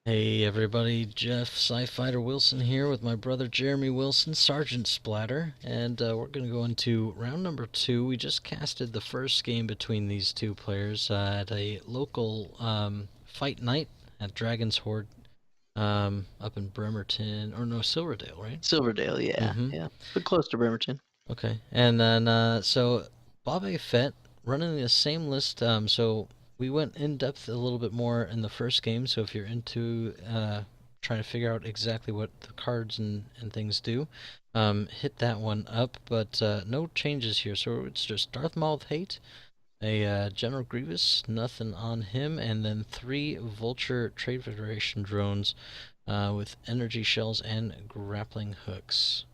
Hey everybody, Jeff SciFighter Wilson here with my brother Jeremy Wilson, Sergeant Splatter, and we're going to go into round number two. We just casted the first game between these two players at a local fight night at Dragon's Hoard up in Bremerton, or no, Silverdale, right? Silverdale, yeah, Mm-hmm. yeah, but close to Bremerton. Okay, and then so Bob A. Fett running the same list. So we went in depth a little bit more in the first game. So if you're into trying to figure out exactly what the cards and things do, hit that one up. But no changes here. So it's just Darth Maul with hate, a General Grievous, nothing on him, and then three Vulture Trade Federation drones with energy shells and grappling hooks.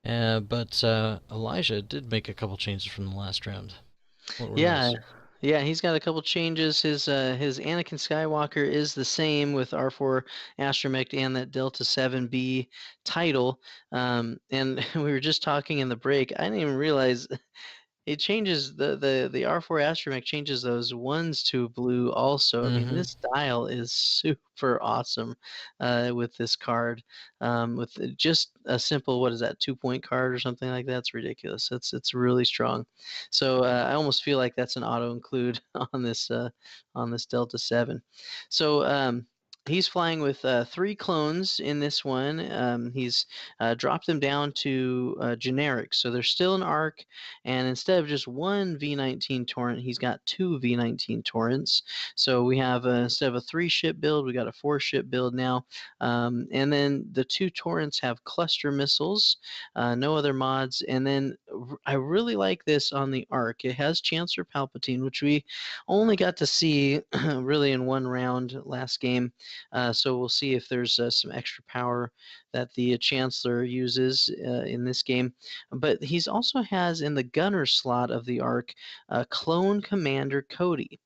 But Elijah did make a couple changes from the last round. What were Yeah, those? yeah, he's got a couple changes. His Anakin Skywalker is the same with R4 Astromech and that Delta 7B title. And we were just talking in the break. I didn't even realize it changes the R4 Astromech changes those ones to blue also. I mean, Mm-hmm. this dial is super awesome with this card. With just a simple, what is that, 2 point card or something like that? It's ridiculous. It's really strong. So I almost feel like that's an auto include on this Delta 7. So he's flying with three clones in this one. He's dropped them down to generic, so they're still an arc, and instead of just one V19 torrent, he's got two V19 torrents. So we have instead of a 3-ship build, we got a 4-ship build now. And then the two torrents have cluster missiles, no other mods. And then I really like this on the arc. It has Chancellor Palpatine, which we only got to see really in one round last game. So we'll see if there's some extra power that the Chancellor uses in this game. But he's also has in the gunner slot of the arc Clone Commander Cody.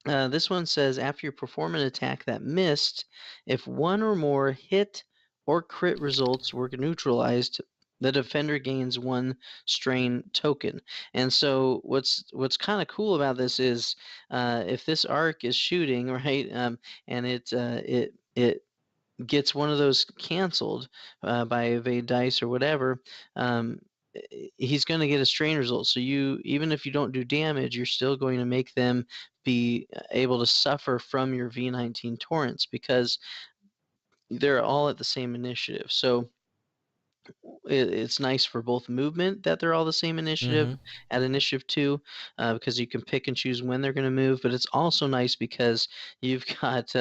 This one says after you perform an attack that missed, if one or more hit or crit results were neutralized, the defender gains one strain token. And so what's kind of cool about this is if this arc is shooting right, and it gets one of those canceled by evade dice or whatever, um, he's going to get a strain result. So you, even if you don't do damage, you're still going to make them be able to suffer from your V19 torrents because they're all at the same initiative. So it's nice for both movement that they're all the same initiative Mm-hmm. at initiative 2 because you can pick and choose when they're going to move, but it's also nice because you've got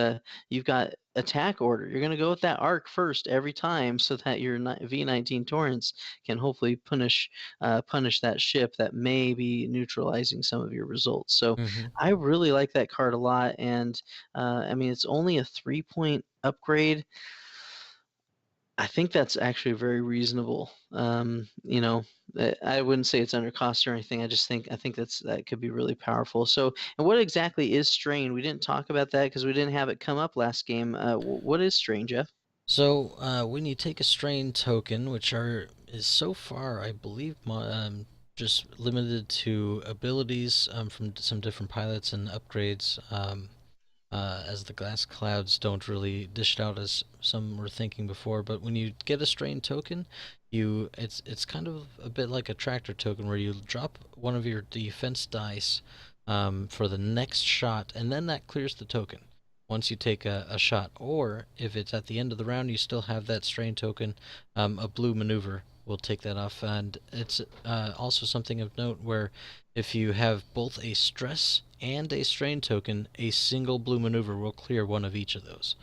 attack order. You're going to go with that arc first every time so that your V19 torrents can hopefully punish that ship that may be neutralizing some of your results. So Mm-hmm. I really like that card a lot, and I mean it's only a 3-point upgrade. I think that's actually very reasonable. I wouldn't say it's under cost or anything. I think that could be really powerful. So, and what exactly is strain? We didn't talk about that because we didn't have it come up last game. What is strain, Jeff? So when you take a strain token, which is so far, I believe, just limited to abilities from some different pilots and upgrades, as the glass clouds don't really dish it out as some were thinking before. But when you get a strain token, it's kind of a bit like a tractor token where you drop one of your defense dice for the next shot, and then that clears the token once you take a shot. Or if it's at the end of the round, you still have that strain token, a blue maneuver will take that off. And it's also something of note where if you have both a stress and a strain token, a single blue maneuver will clear one of each of those.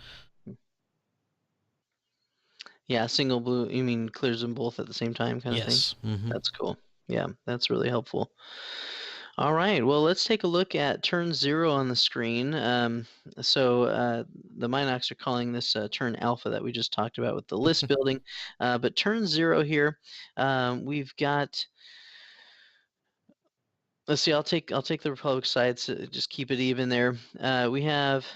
Yeah, single blue. You mean clears them both at the same time, kind of thing? Yes. Mm-hmm. That's cool. Yeah, that's really helpful. All right, well, let's take a look at turn 0 on the screen. The Minox are calling this turn alpha that we just talked about with the list building. But turn 0 here, we've got. Let's see. I'll take the Republic side. So just keep it even there. We have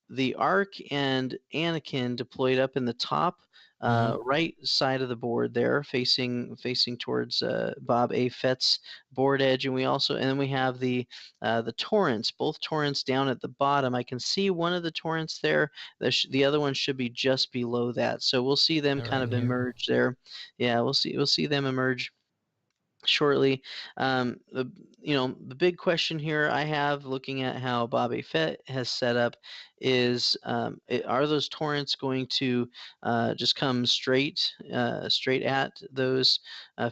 the Ark and Anakin deployed up in the top Mhm. right side of the board there, facing towards Bob A. Fett's board edge, and then we have the torrents, both torrents down at the bottom. I can see one of the torrents there. The other one should be just below that. So we'll see them Yeah, right kind in of here. emerge there. Yeah, we'll see them emerge shortly. The the big question here I have, looking at how Bobby Fett has set up, is are those torrents going to just come straight at those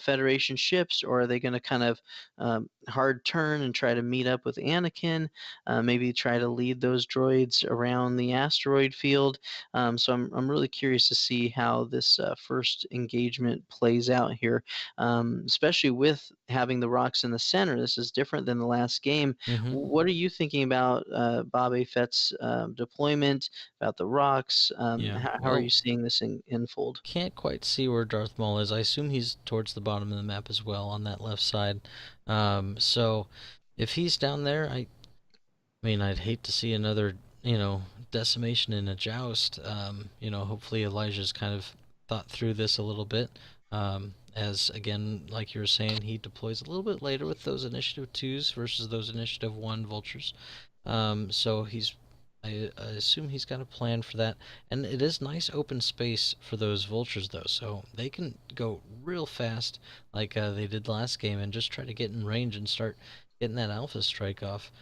Federation ships, or are they going to kind of hard turn and try to meet up with Anakin? Maybe try to lead those droids around the asteroid field. So I'm really curious to see how this first engagement plays out here, especially with having the rocks in the center. This is different than the last game. Mhm. What are you thinking about Bob A. Fett's deployment, about the rocks? Yeah. How are you Well, seeing this unfold? can't quite see where Darth Maul is. I assume he's towards the bottom of the map as well on that left side. So if he's down there, I mean, I'd hate to see another, decimation in a joust. Hopefully Elijah's kind of thought through this a little bit. As again, like you were saying, he deploys a little bit later with those initiative twos versus those initiative one vultures. So I assume he's got a plan for that. And it is nice open space for those vultures though, so they can go real fast like they did last game and just try to get in range and start getting that alpha strike off.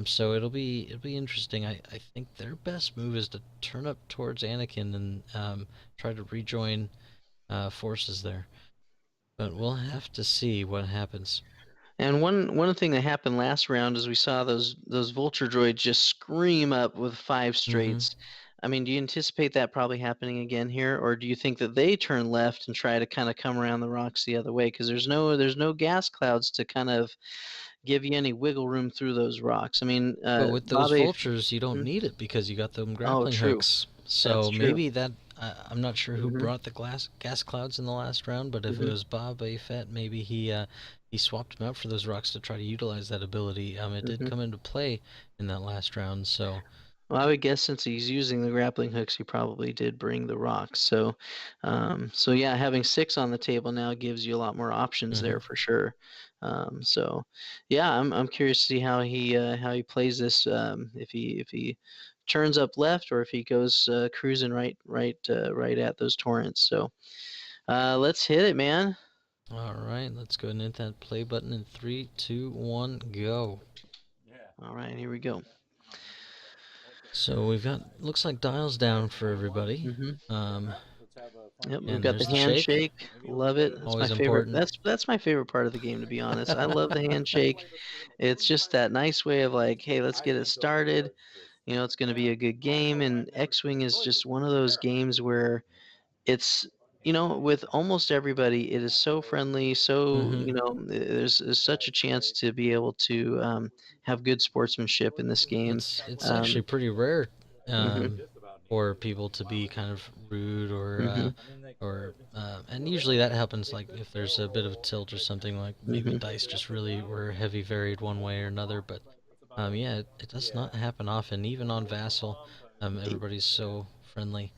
So it'll be interesting. I think their best move is to turn up towards Anakin and try to rejoin forces there. But we'll have to see what happens. And one thing that happened last round is we saw those vulture droids just scream up with five Mm-hmm. straights. I mean, do you anticipate that probably happening again here, or do you think that they turn left and try to kind of come around the rocks the other way? Because there's no gas clouds to kind of give you any wiggle room through those rocks. I mean, But with those Bobby. vultures, you don't Mhm. need it because you got them Oh, grappling true. hooks. That's So true. maybe that I'm not sure who Hmm. brought the gas clouds in the last round, but if it Hmm. was Bob A. Fett, maybe he swapped them out for those rocks to try to utilize that ability. It did Hmm. come into play in that last round, so. Well, I would guess since he's using the grappling hooks, he probably did bring the rocks. So yeah, having six on the table now gives you a lot more options Hmm. there for sure. So, yeah, I'm curious to see how he plays this. If he turns up left, or if he goes cruising right at those torrents. So let's hit it, man. All right, let's go and hit that play button in three, two, one, go. All right, here we go. So we've got looks like dials down for everybody. Hmm. Um, Yep, we've and got the there's the shake, handshake. Love it. That's my always favorite. important. That's my favorite part of the game, to be honest. I love the handshake. It's just that nice way of like, hey, let's get it started. It's going to be a good game. And X-Wing is just one of those games where it's, with almost everybody, it is so friendly. So, Hmm. there's such a chance to be able to have good sportsmanship in this game. It's actually Um, pretty rare hmm. for people to be kind of rude Hmm. and usually that happens like if there's a bit of a tilt or something, like maybe Hmm. dice just really were heavy varied one way or another. But yeah, it does not happen often, even on Vassal. Everybody's so friendly.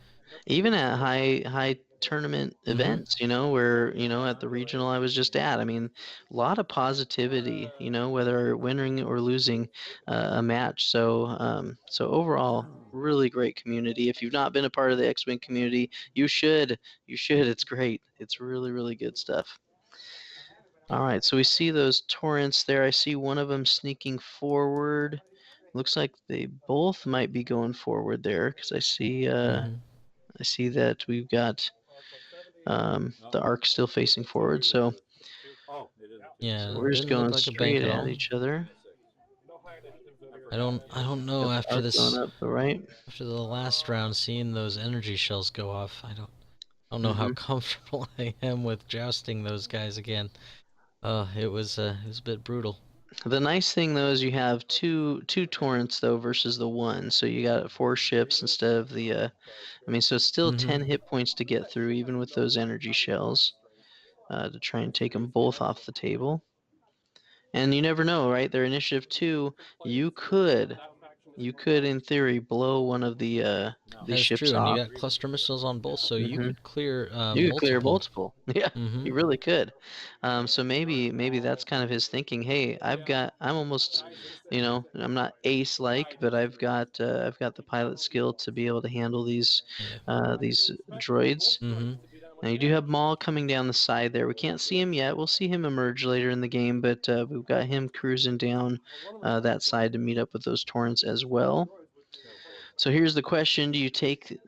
Even at high tournament Hmm. events, where at the regional I was just at, I mean, a lot of positivity, whether winning or losing a match. So overall, really great community. If you've not been a part of the X-Wing community, you should. It's great. It's really, really good stuff. All right, so we see those torrents there. I see one of them sneaking forward. Looks like they both might be going forward there, because Hmm. I see that we've got the arc still facing forward. So Yeah, it we're just didn't look going like a bank straight at at all. each other. I don't know Got the after arc going this up the right. after the last round, seeing those energy shells go off. I don't know how Hmm. comfortable I am with jousting those guys again. It was a bit brutal. The nice thing though is you have two torrents though versus the one, so you got four ships instead of the. I mean, so it's still Hmm. 10 hit points to get through, even with those energy shells, to try and take them both off the table. And you never know, right? Their initiative two, you could you could, in theory, blow one of these That's true, ships and you off. got cluster missiles on both, so you Hmm could clear You could clear multiple. multiple. Yeah, Mm-hmm. you really could. So maybe that's kind of his thinking. Hey, I'm almost, I'm not ace-like, but I've got the pilot skill to be able to handle Yeah. these droids. Mm-hmm. Now you do have Maul coming down the side there. We can't see him yet. We'll see him emerge later in the game, but we've got him cruising down that side to meet up with those torrents as well. So here's the question: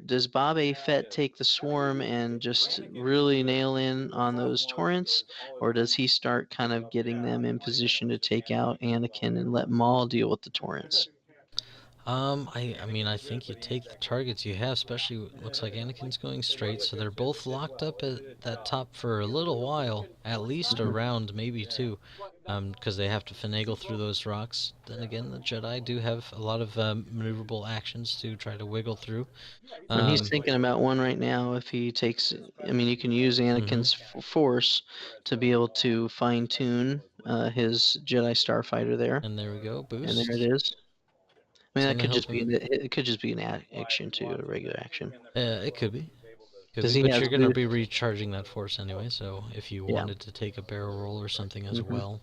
does Bob A. Fett take the swarm and just really nail in on those torrents, or does he start kind of getting them in position to take out Anakin and let Maul deal with the torrents? I mean, I think you take the targets you have, especially looks like Anakin's going straight, so they're both locked up at that top for a little while, at least a Hmm round, maybe two, because they have to finagle through those rocks. Then again, the Jedi do have a lot of maneuverable actions to try to wiggle through. And he's Um, thinking about one right now. If he takes, I mean, you can use mhm. Anakin's force to be able to fine tune his Jedi Starfighter there, And there we go, and there it boost. is. I mean, It's that gonna could help just be him. it could just be an action too, a regular action. It could be. Could Because be, he but has you're gonna boost. be recharging that force anyway, so if you Yeah. wanted to take a barrel roll or something as hmm well,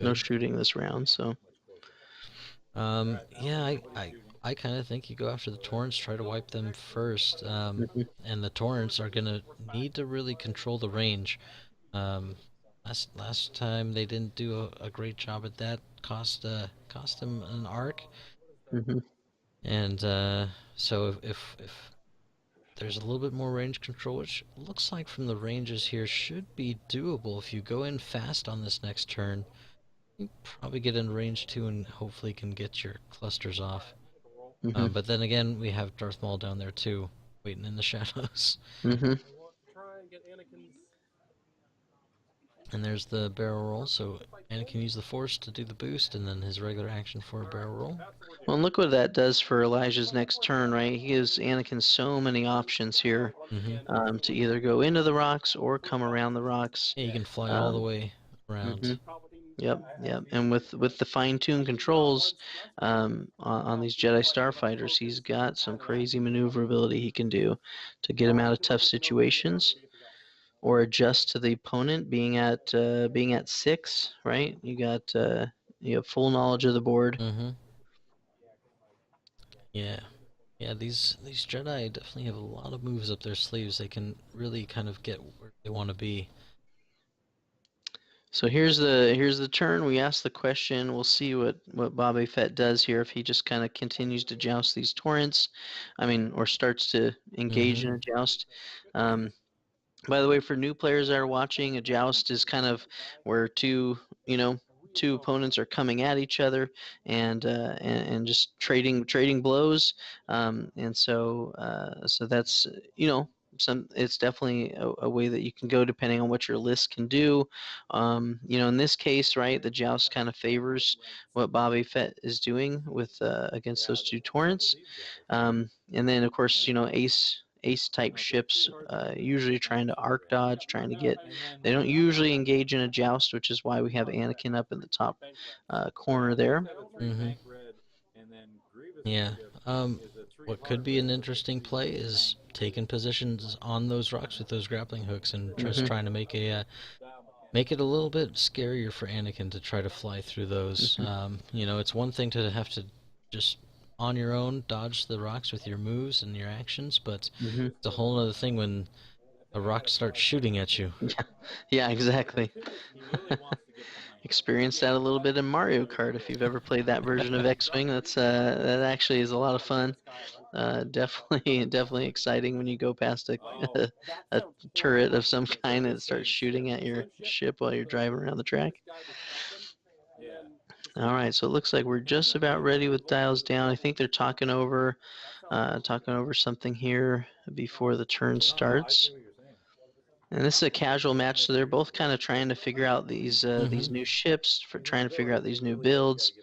No good. shooting this round, so. Yeah, I kind of think you go after the torrents, try to wipe them first. hmm And the torrents are gonna need to really control the range. Um, last time they didn't do a great job at that. Cost them an arc, hmm and so if there's a little bit more range control, which looks like from the ranges here should be doable if you go in fast on this next turn. You probably get in range 2 and hopefully can get your clusters off. hmm But then again, we have Darth Maul down there too, waiting in the shadows. hmm And there's the barrel roll, so Anakin used the Force to do the boost, and then his regular action for a barrel roll. Well, and look what that does for Elijah's next turn, right? He gives Anakin so many options here Mm-hmm. to either go into the rocks or come around the rocks. Yeah, you can fly all the Um, way hmm around. Yep, yep. And with the fine-tuned controls on these Jedi Starfighters, he's got some crazy maneuverability he can do to get him out of tough situations or adjust to the opponent being at 6. Right? You have full knowledge of the board. Mm-hmm. Yeah. Yeah, these Jedi definitely have a lot of moves up their sleeves. They can really kind of get where they want to be. So here's the turn. We ask the question. We'll see what Boba Fett does here if he just kind of continues to joust these torrents. I mean, or starts to engage Mm-hmm. in a joust. Um, By the way, for new players that are watching, a joust is kind of where two opponents are coming at each other and just trading blows. And so that's it's definitely a way that you can go depending on what your list can do. In this case, right, the joust kind of favors what Bobby Fett is doing with against those two torrents. And then of course, ace type ships usually trying to arc dodge, trying to get. They don't usually engage in a joust, which is why we have Anakin up in the top corner there. Mm-hmm. Yeah. What could be an interesting play is taking positions on those rocks with those grappling hooks and just hmm trying to make it a little bit scarier for Anakin to try to fly through those. hmm It's one thing to have to just on your own dodge the rocks with your moves and your actions, but hmm it's a whole other thing when a rock starts shooting at you. Yeah, yeah, exactly. Experience that a little bit in Mario Kart if you've ever played that version of X-Wing. That actually is a lot of fun. Definitely exciting when you go past a turret of some kind and it starts shooting at your ship while you're driving around the track. All right, so it looks like we're just about ready with dials down. I think they're talking over something here before the turn starts. And this is a casual match, so they're both kind of trying to figure out these Mm-hmm. new ships, for trying to figure out these new builds,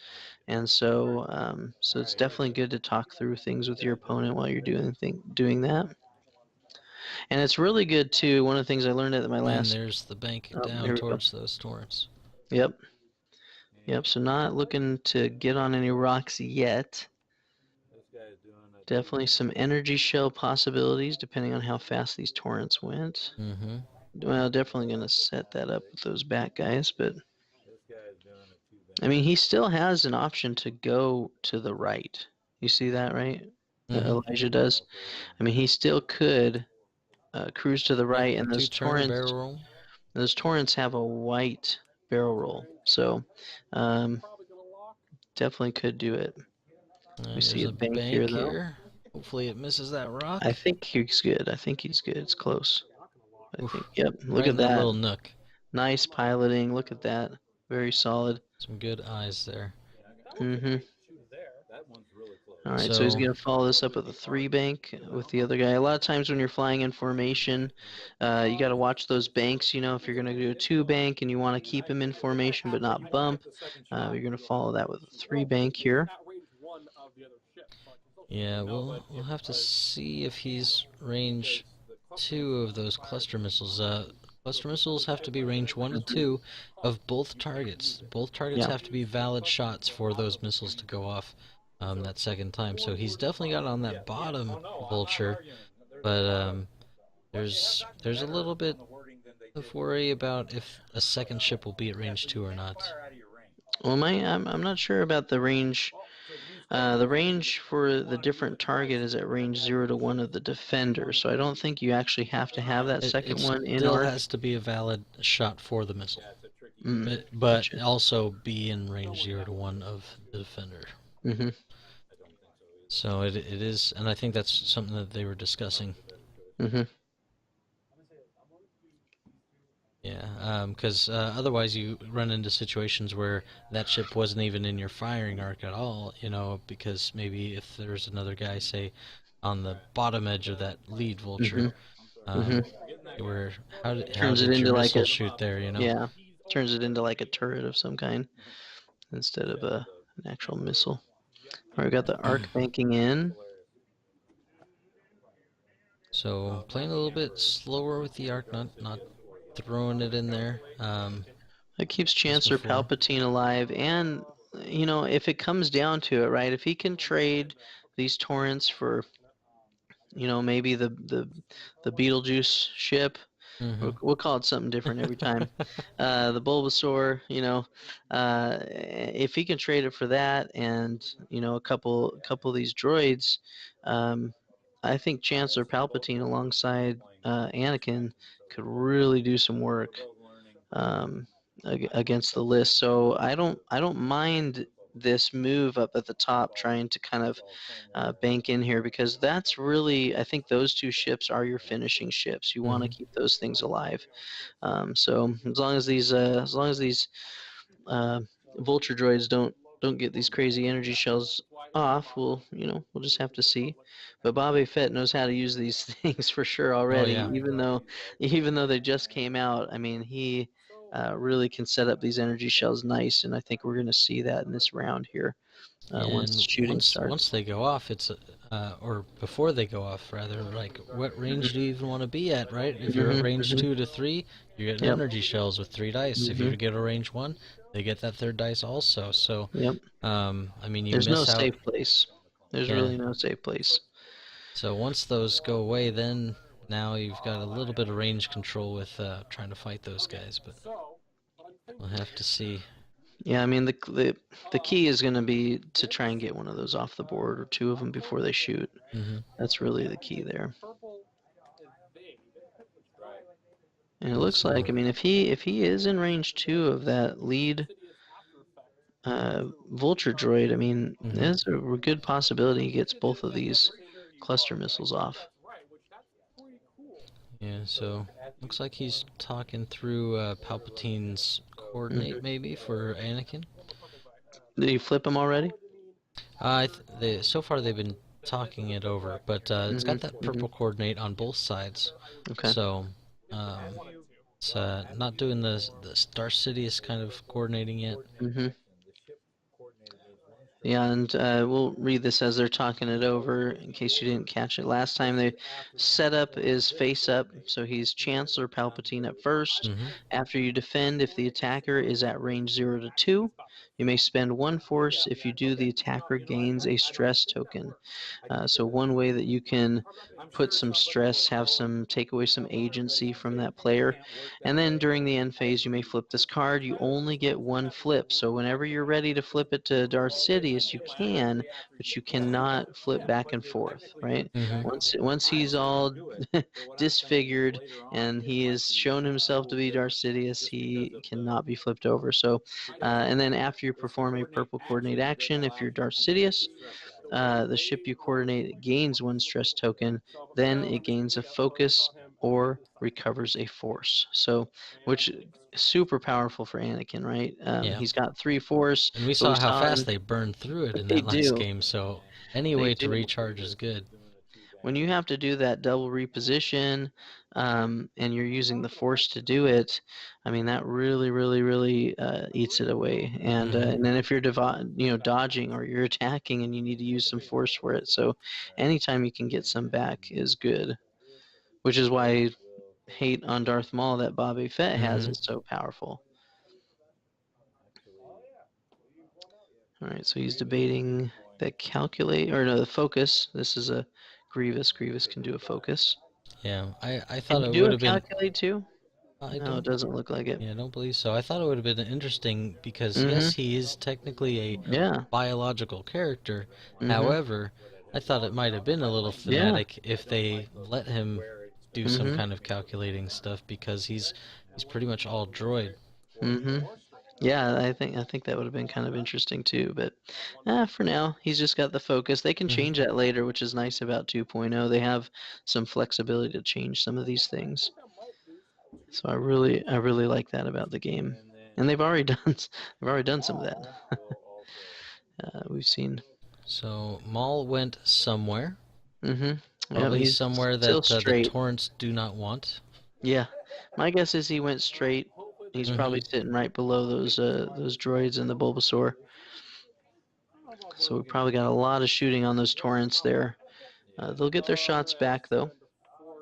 and so it's definitely good to talk through things with your opponent while you're doing that. And it's really good too. One of the things I learned at my And last. there's the bank Oh, down here we go. towards those torrents. Yep, yep. So not looking to get on any rocks yet. Definitely some energy shell possibilities depending on how fast these torrents went. Mm-hmm. Well, definitely going to set that up with those back guys, but I mean, he still has an option to go to the right. You see that, right? Mm-hmm. Elijah does. I mean, he still could cruise to the Yep. right, and Two-turn barrel roll. those torrents have a white barrel roll, so um, definitely could do it. We And see there's a a bank here, bank though. here. Hopefully it misses that I rock. think he's good. I think he's good. It's close. I think. Oof. Yep. Look Right at in that that. little nook. Nice piloting. Look at that. Very solid. Some good eyes there. Mm-hmm. All right, so he's So going to follow this up with a 3 bank with the other guy. A lot of times when you're flying in formation, you got to watch those banks. You know, if you're going to do a 2 bank and you want to keep him in formation but not bump, you're going to follow that with a 3 bank here. yeah, we'll have to see if he's range 2 of those cluster missiles. Cluster missiles have to be range 1 to 2 of both targets. Both targets Yeah. have to be valid shots for those missiles to go off that second time. So he's definitely got on that bottom vulture, but there's a little bit of worry about if a second ship will be at range 2 or not. Well, I'm not sure about the range. The range for the different target is at range 0 to 1 of the defender, so I don't think you actually have to have that It second one in still arc. has to be a valid shot for the missile, but Gotcha. also be in range 0 to 1 of the defender. Mm-hmm. So it is, and I think that's something that they were discussing. Mm-hmm. Yeah, because otherwise you run into situations where that ship wasn't even in your firing arc at all, you know, because maybe if there's another guy, say, on the bottom edge of that lead vulture, Mm-hmm. Mm-hmm. where how Turns it did your into like missile a shoot there, you know? Yeah, turns it into like a turret of some kind instead of an actual missile. All right, we got the arc banking in. So playing a little bit slower with the arc, not throwing it in there. It keeps As Chancellor before. Palpatine alive, and you know, if it comes down to it, right? If he can trade these torrents for, you know, maybe the Beetlejuice ship. Mm-hmm. We'll call it something different every time. The Bulbasaur, you know, if he can trade it for that, and you know, a couple of these droids, I think Chancellor Palpatine alongside Anakin could really do some work um, against the list. So I don't mind this move up at the top, trying to kind of bank in here, because that's really, I think those 2 ships are your finishing ships. You want to Mm-hmm. keep those things alive. So as long as these uh, vulture droids don't get these crazy energy shells off, we'll just have to see. But Bobby Fett knows how to use these things for sure Oh already. yeah. Even though they just came out, I mean, he really can set up these energy shells nice, and I think we're going to see that in this round here once the And shooting once starts. they go off, it's or before they go off rather, like what range do you even want to be at, right? If you're at Hmm. range Hmm. 2 to 3, you're getting Yep. energy shells with 3 dice. If Hmm. you get a range 1, they get that third dice also. So, Yep. I mean, you There's no miss out. safe place. There's Yeah. really no safe place. So once those go away, then now you've got a little bit of range control with trying to fight those guys, but we'll have to see. Yeah, I mean the key is going to be to try and get one of those off the board, or 2 of them before they shoot. Hmm. That's really the key there. And it And looks like, so, I mean, if he is in range 2 of that lead vulture droid, I mean, hmm there's a good possibility he gets both of these cluster missiles off. yeah, so looks like he's talking through Palpatine's coordinate Hmm. maybe for Anakin. Did you flip him already? So far they've been talking it over, but it's Hmm. got that Hmm. purple coordinate on both sides, Okay. so um, it's not doing the Star Sidious kind of coordinating yet. Hmm. Yeah, and we'll read this as they're talking it over in case you didn't catch it last time. The setup is face up, so he's Chancellor Palpatine at first. Hmm. After you defend, if the attacker is at range 0 to 2, You may spend 1 force. If you do, the attacker gains a stress token. So one way that you can put some stress, take away some agency from that player. And then during the end phase, you may flip this card. You only get 1 flip. So whenever you're ready to flip it to Darth Sidious, you can, but you cannot flip back and forth, right? Mm-hmm. Once he's all disfigured and he has shown himself to be Darth Sidious, he cannot be flipped over. So, and then after you perform a purple coordinate action, if you're Darth Sidious, the ship you coordinate gains 1 stress token, then it gains a focus or recovers a force. So, which is super powerful for Anakin, right? Yeah. He's got 3 force, And we but we saw how saw him. fast they burned through it in They that last do. game, so any They way to do. recharge is good. When you have to do that double reposition, and you're using the force to do it, I mean that really, really, really eats it away. And then if you're dodging or you're attacking and you need to use some force for it, so anytime you can get some back is good. Which is why hate on Darth Maul that Bobby Fett has Mm-hmm. is so powerful. All right, so he's debating the calculate or no the focus. This is a Grievous. Grievous can do a focus. Yeah, I Can thought he it do would a have been. calculate too? I No, it don't. doesn't look like it. Yeah, I don't believe so. I thought it would have been interesting because yes, Mm-hmm. he is technically a Yeah. biological character. Mm-hmm. However, I thought it might have been a little Yeah. fanatic if they let him do some Mm-hmm. kind of calculating stuff because he's pretty much all droid. Mm-hmm. Yeah, I think that would have been kind of interesting too, but for now, he's just got the focus. They can Mm-hmm. change that later, which is nice about 2.0. They have some flexibility to change some of these things. So I really like that about the game. And they've already done some of that. We've seen. So Maul went somewhere, Mm-hmm. Yeah, probably he's somewhere still that the straight. torrents do not want. Yeah, my guess is he went straight. He's Mm-hmm. probably sitting right below those droids and the Bulbasaur. So we probably got a lot of shooting on those torrents there. They'll get their shots back though.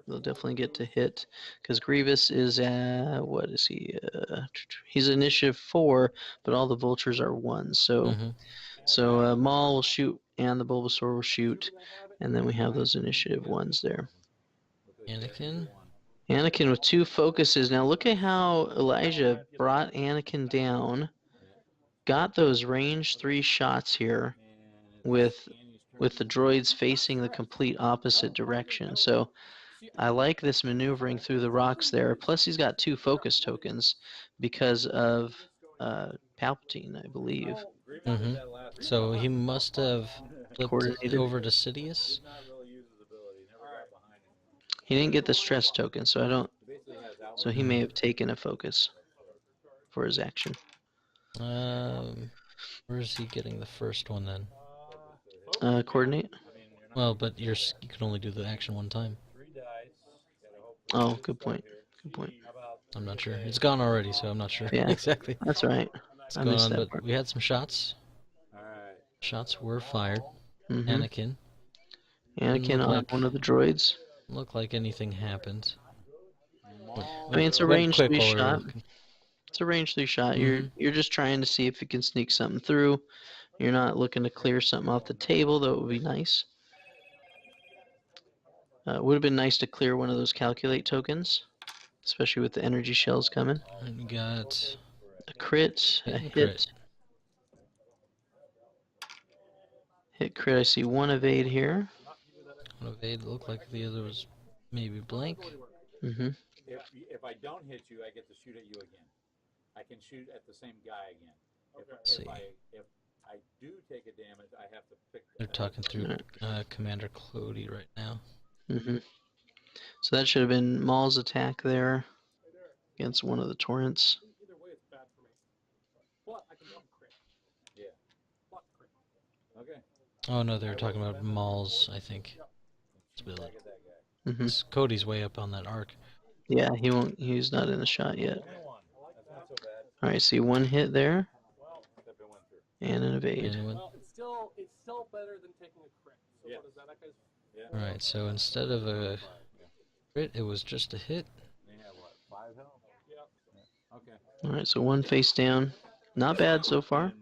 They'll definitely get to hit because Grievous is what is he? He's initiative 4, but all the vultures are 1. So Mm-hmm. Maul will shoot and the Bulbasaur will shoot, and then we have those initiative 1s there. Anakin. Anakin with 2 focuses. Now look at how Elijah brought Anakin down, got those range 3 shots here with the droids facing the complete opposite direction. So I like this maneuvering through the rocks there. Plus he's got 2 focus tokens because of Palpatine, I believe. Mm-hmm. So he must have flipped Coordinated. over to Sidious. He didn't get the stress token, so I don't. So he may have taken a focus for his action. Where is he getting the first one then? Coordinate. Well, but you can only do the action one time. Oh, good point. Good point. I'm not sure. It's gone already, so I'm not sure Yeah, exactly that's all right. what's I going missed on. that But part. we had some shots. Shots were fired. Mm-hmm. Anakin. Anakin on like one of the droids. looked like anything happened. I mean, it's a Went range quick 3 while we were shot. looking. It's a range 3 shot. Mm-hmm. You're just trying to see if you can sneak something through. You're not looking to clear something off the table, though it would be nice. It would have been nice to clear one of those calculate tokens, especially with the energy shells coming. And we got a crit, a hit. Crit. Hit crit. I see 1 evade here. One evade looked like the other was maybe blank. Mm-hmm. If I don't hit you, I get to shoot at you again. I can shoot at the same guy again. If I do take a damage, I have to pick. They're talking through Commander Clody right now. Mm-hmm. So that should have been Maul's attack there against one of the torrents. Either way, it's bad for me. But I can crit. Yeah. But crit. Okay. Oh no, they were talking about Maul's, I think. Mm-hmm. Cody's way up on that arc. Yeah, he's not in the shot yet. All right, see 1 hit there, and an evade. Well, it's still better than taking a crit. So what is that? That guy's... Alright, so instead of a crit, it was just a hit. Yeah. Okay. All right, so 1 face down. Not bad so far.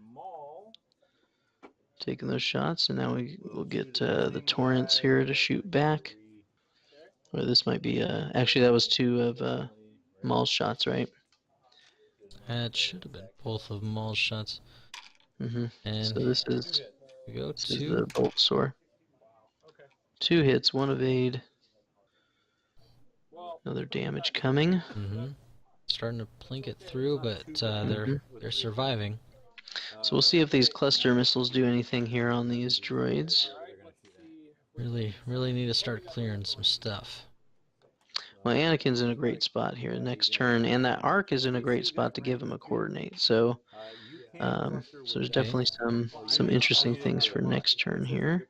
taking those shots, and now we'll get the torrents here to shoot back. Or this might be actually that was 2 of Maul's shots, right? That should have been both of Maul's shots. Mm-hmm. And so this is two. The Bulbasaur. 2 hits, 1 evade. Another damage coming. Mm-hmm. Starting to plink it through, but they're surviving. So we'll see if these cluster missiles do anything here on these droids. Really need to start clearing some stuff. Well, Anakin's in a great spot here next turn, and that arc is in a great spot to give him a coordinate. So, so there's definitely some interesting things for next turn here.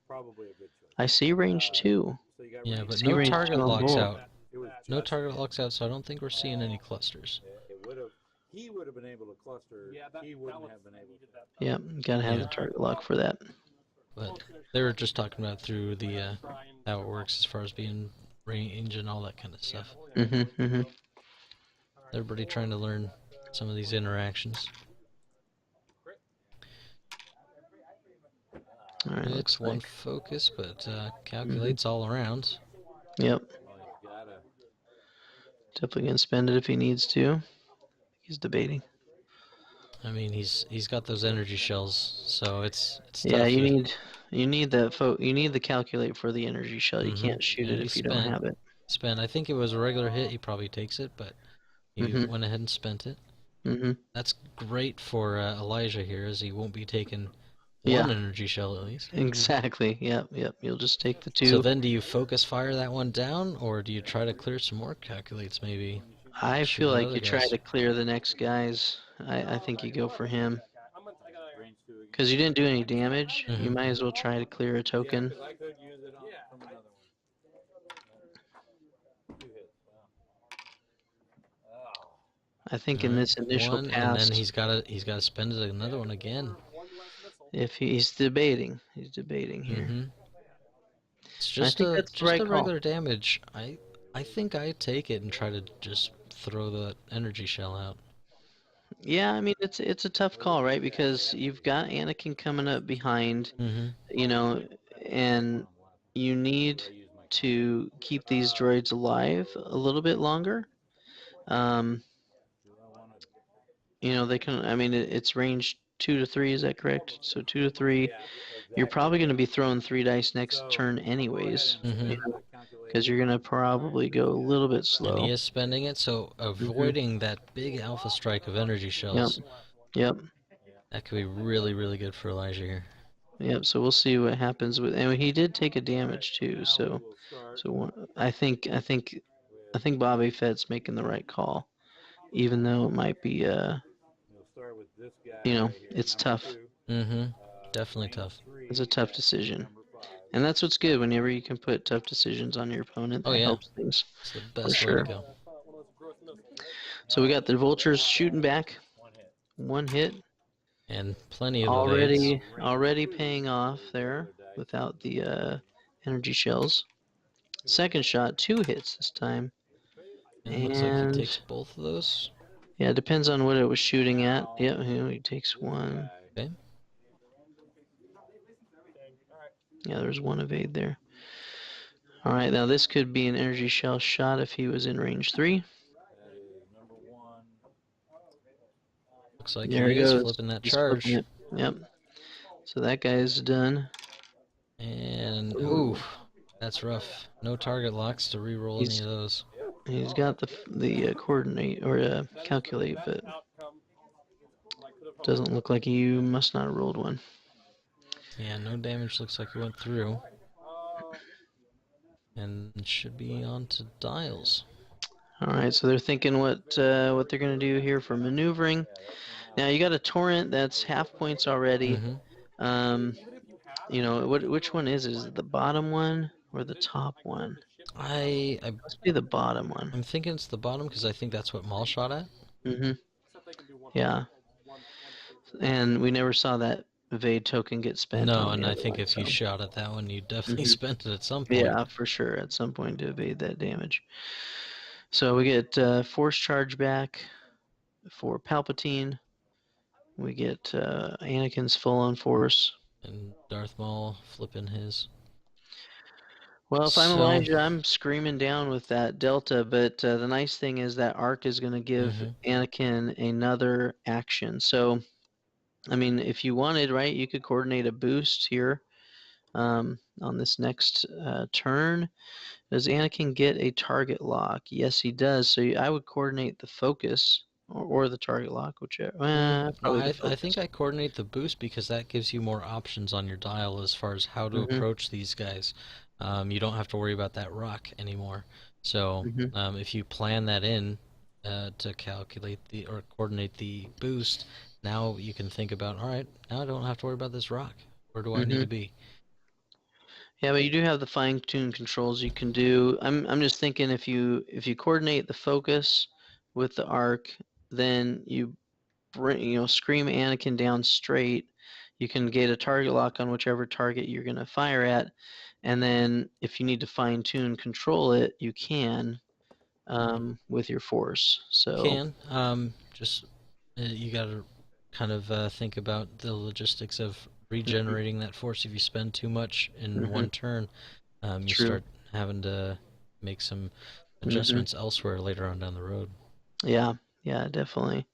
I see range 2. Yeah, but no target locks out. No target locks out, so I don't think we're seeing any clusters. He would have been able to cluster. He wouldn't have been able to. Yeah, gotta have the target lock for that. But they were just talking about through the how it works as far as being range and all that kind of stuff. Everybody trying to learn some of these interactions. All right, it's one focus, but calculates all around. Yep. Definitely gonna spend it if he needs to. He's debating. I mean, he's got those energy shells, so it's yeah. Tough. You need the calculate for the energy shell. You can't shoot it if you don't have it. I think it was a regular hit. He probably takes it, but he went ahead and spent it. That's great for Elijah here, as he won't be taking one energy shell at least. Exactly. Yep. You'll just take the 2. So then, do you focus fire that one down, or do you try to clear some more calculates maybe? I feel like you try to clear the next guys. I think you go for him. Because you didn't do any damage, you might as well try to clear a token. I think in this initial pass, and then he's got to spend another one again. If he's debating here. It's just a regular damage. I think I take it and try to just throw the energy shell out. Yeah, I mean it's a tough call, right? Because you've got Anakin coming up behind, you know, and you need to keep these droids alive a little bit longer. You know, they can. I mean, it's range 2 to 3. Is that correct? So 2 to 3. You're probably going to be throwing 3 dice next turn, anyways. Because you're going to probably go a little bit slow. And he is spending it, so avoiding that big alpha strike of energy shells. Yep. That could be really good for Elijah here. Yep. So we'll see what happens with. And he did take a damage too. So I think Bobby Fett's making the right call, even though it might be you know, it's tough. Definitely tough. It's a tough decision. And that's what's good whenever you can put tough decisions on your opponent. That helps things. It's the best way to go. So we got the vultures shooting back. 1 hit. And plenty of already paying off there without the energy shells. Second shot, 2 hits this time. And looks like he takes both of those. Yeah, it depends on what it was shooting at. Yep, he takes 1. Okay. Yeah, there's 1 evade there. Alright, now this could be an energy shell shot if he was in range 3. Looks like there he is flipping that charge. Yep. So that guy is done. And, ooh, that's rough. No target locks to re-roll any of those. He's got the coordinate, or calculate, but doesn't look like you must not have rolled one. Yeah, no damage. Looks like he went through. And should be on to dials. Alright, so they're thinking what they're going to do here for maneuvering. Now you got a torrent that's half points already. You know, which one is it? Is it the bottom one or the top one? Must be the bottom one. I'm thinking it's the bottom because I think that's what Maul shot at. Yeah. And we never saw that evade token get spent. No, and I think if you shot at that one, you definitely spent it at some point. Yeah, for sure, at some point to evade that damage. So we get force charge back for Palpatine. We get Anakin's full on force. And Darth Maul flipping his. Well, if I'm So, Elijah, I'm screaming down with that Delta, but the nice thing is that arc is going to give Anakin another action. So, I mean, if you wanted, right, you could coordinate a boost here on this next turn. Does Anakin get a target lock? Yes, he does. So I would coordinate the focus or the target lock, whichever. Probably the focus. I think I coordinate the boost because that gives you more options on your dial as far as how to approach these guys. You don't have to worry about that rock anymore. So if you plan that in to calculate or coordinate the boost, now you can think about, all right, now I don't have to worry about this rock. Where do I need to be? Yeah, but you do have the fine-tune controls you can do. I'm just thinking if you coordinate the focus with the arc, then you scream Anakin down straight. You can get a target lock on whichever target you're going to fire at, and then if you need to fine-tune control it, you can with your force. So just you got to kind of think about the logistics of regenerating that force. If you spend too much in one turn, you start having to make some adjustments elsewhere later on down the road. Yeah, definitely.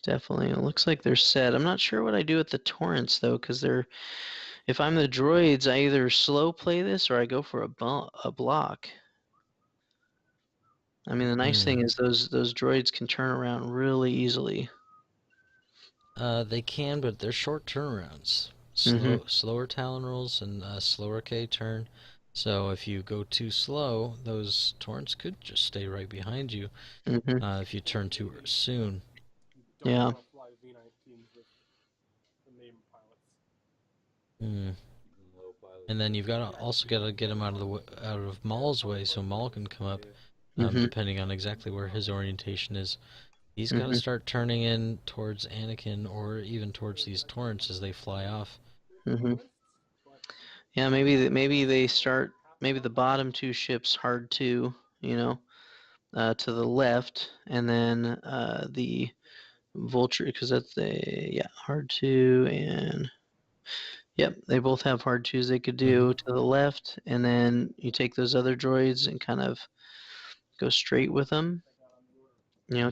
Definitely. It looks like they're set. I'm not sure what I do with the torrents, though, because if I'm the droids, I either slow play this or I go for a block. I mean, the nice thing is those droids can turn around really easily. They can, but they're short turnarounds. Slower Talon rolls and slower K turn. So if you go too slow, those torrents could just stay right behind you if you turn too soon. Yeah. And then you've also got to get him out of Maul's way so Maul can come up, depending on exactly where his orientation is. He's got to start turning in towards Anakin or even towards these torrents as they fly off. Yeah, maybe they start. Maybe the bottom two ships hard to to the left, and then the Vulture, because that's hard to, and yep, they both have hard twos they could do to the left, and then you take those other droids and kind of go straight with them.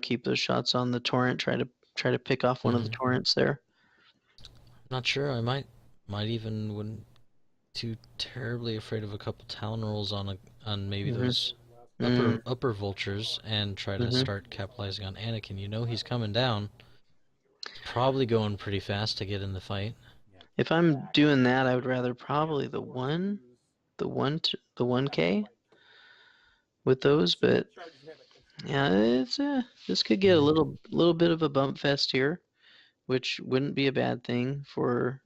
Keep those shots on the torrent. Try to pick off one of the torrents there. Not sure. I might even wouldn't too terribly afraid of a couple Talon rolls on maybe those upper vultures and try to start capitalizing on Anakin. You know he's coming down. Probably going pretty fast to get in the fight. If I'm doing that, I would rather probably the 1K with those, but yeah, it's this could get a little bit of a bump fest here, which wouldn't be a bad thing for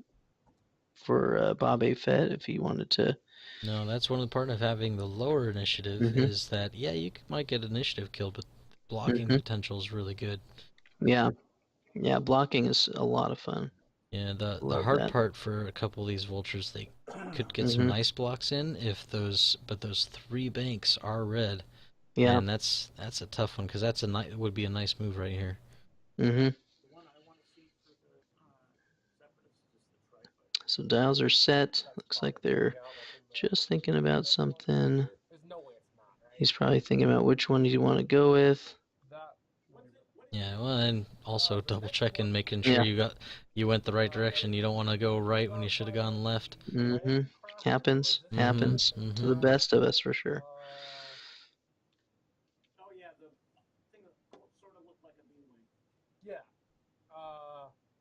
Bob A. Fett if he wanted to. No, that's one of the part of having the lower initiative is that you might get initiative killed, but blocking potential is really good. Yeah, blocking is a lot of fun. Yeah, the hard part for a couple of these vultures, they could get some nice blocks in but those 3 banks are red. Yeah, and that's a tough one because would be a nice move right here. So dials are set. Looks like they're just thinking about something. He's probably thinking about which one do you want to go with. Yeah, well, and also double checking, making sure you went the right direction. You don't want to go right when you should have gone left. Happens to the best of us for sure.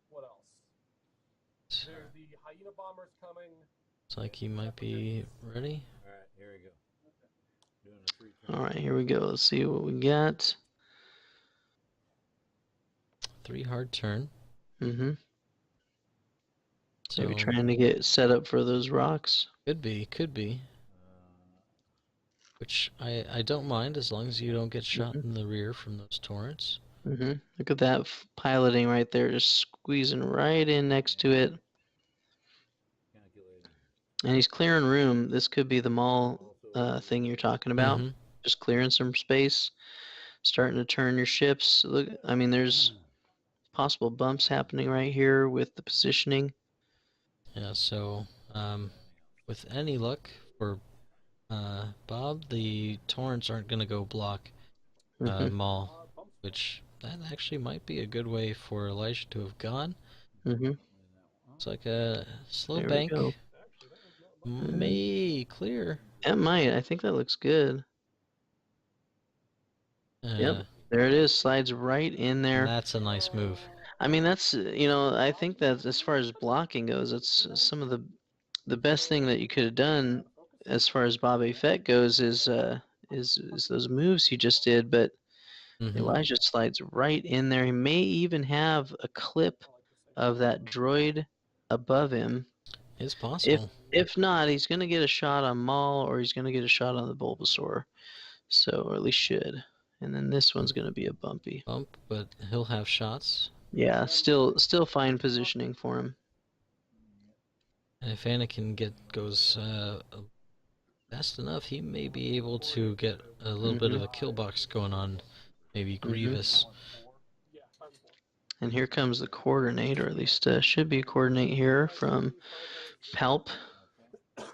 What else? There's the hyena bombers coming. Looks like he might be ready. All right, here we go. Doing a 3 turn. All right, here we go. Let's see what we got. 3 hard turn. So maybe trying to get set up for those rocks. Could be. Which I don't mind as long as you don't get shot in the rear from those torrents. Look at that piloting right there, just squeezing right in next to it. And he's clearing room. This could be the Maul thing you're talking about. Just clearing some space, starting to turn your ships. Look, I mean, there's possible bumps happening right here with the positioning. Yeah, so with any luck for Bob, the torrents aren't going to go block Maul, which that actually might be a good way for Elijah to have gone. It's like a slow There we go. bank. May clear. That might. I think that looks good. Yep. There it is. Slides right in there. That's a nice move. I mean, that's, you know, I think that as far as blocking goes, it's some of the best thing that you could have done as far as Bob Fett goes is those moves he just did. But Elijah slides right in there. He may even have a clip of that droid above him. It's possible. If not, he's going to get a shot on Maul, or he's going to get a shot on the Bulbasaur. So, or at least should. And then this one's going to be a bumpy bump, but he'll have shots. Yeah, still fine positioning for him. And if Anakin goes fast enough, he may be able to get a little bit of a kill box going on. Maybe Grievous. And here comes the coordinate, or at least should be a coordinate here from Palp. All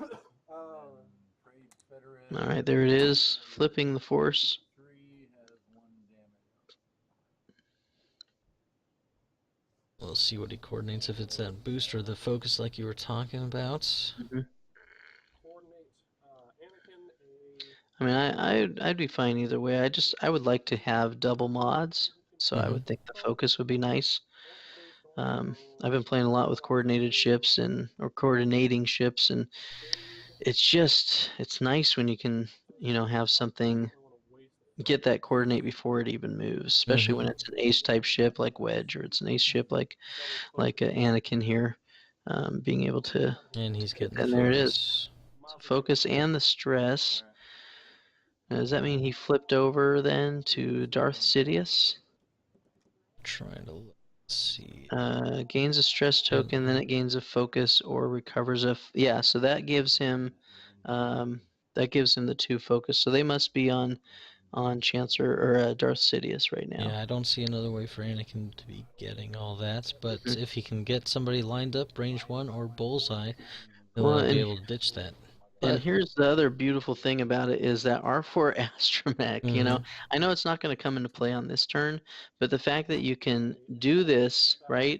right, there it is, flipping the force. We'll see what he coordinates, if it's that boost or the focus like you were talking about. I mean, I'd be fine either way. I would like to have double mods, so I would think the focus would be nice. I've been playing a lot with coordinated ships or coordinating ships, and it's nice when you can, you know, have something get that coordinate before it even moves, especially when it's an ace type ship like Wedge, or it's an ace ship like Anakin here, being able to. And he's getting and there it is, so focus and the stress. Now, does that mean he flipped over then to Darth Sidious? Trying to see. Gains a stress token, then it gains a focus or recovers a. Yeah, so that gives him the 2 focus. So they must be on Chancellor or Darth Sidious right now. Yeah, I don't see another way for Anakin to be getting all that, but if he can get somebody lined up, range 1 or bullseye, he'll be able to ditch that. And here's the other beautiful thing about it is that R4 Astromech, you know, I know it's not going to come into play on this turn, but the fact that you can do this, right,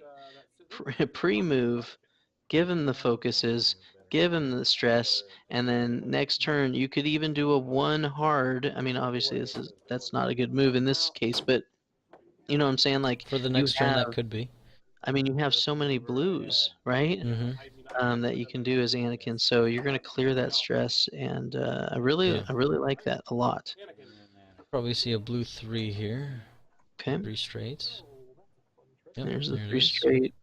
pre-move, give him the focuses, give him the stress, and then next turn you could even do a 1 hard. I mean, obviously that's not a good move in this case, but you know what I'm saying? Like, for the next turn, that could be. I mean, you have so many blues, right? That you can do as Anakin, so you're going to clear that stress, and I really like that a lot. Probably see a blue 3 here. Okay. 3 straight. Yep, there's the 3 straight.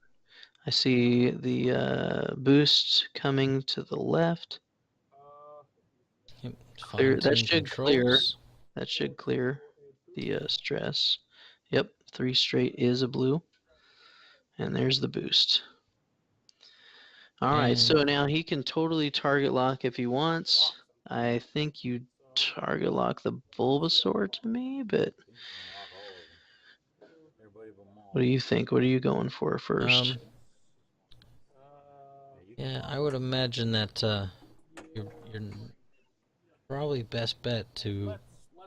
I see the boost coming to the left. Yep. Clear. That should clear. That should clear the stress. Yep, 3 straight is a blue. And there's the boost. All right, so now he can totally target lock if he wants. I think you target lock the Bulbasaur to me, but what do you think? What are you going for first? Yeah, I would imagine that your probably best bet to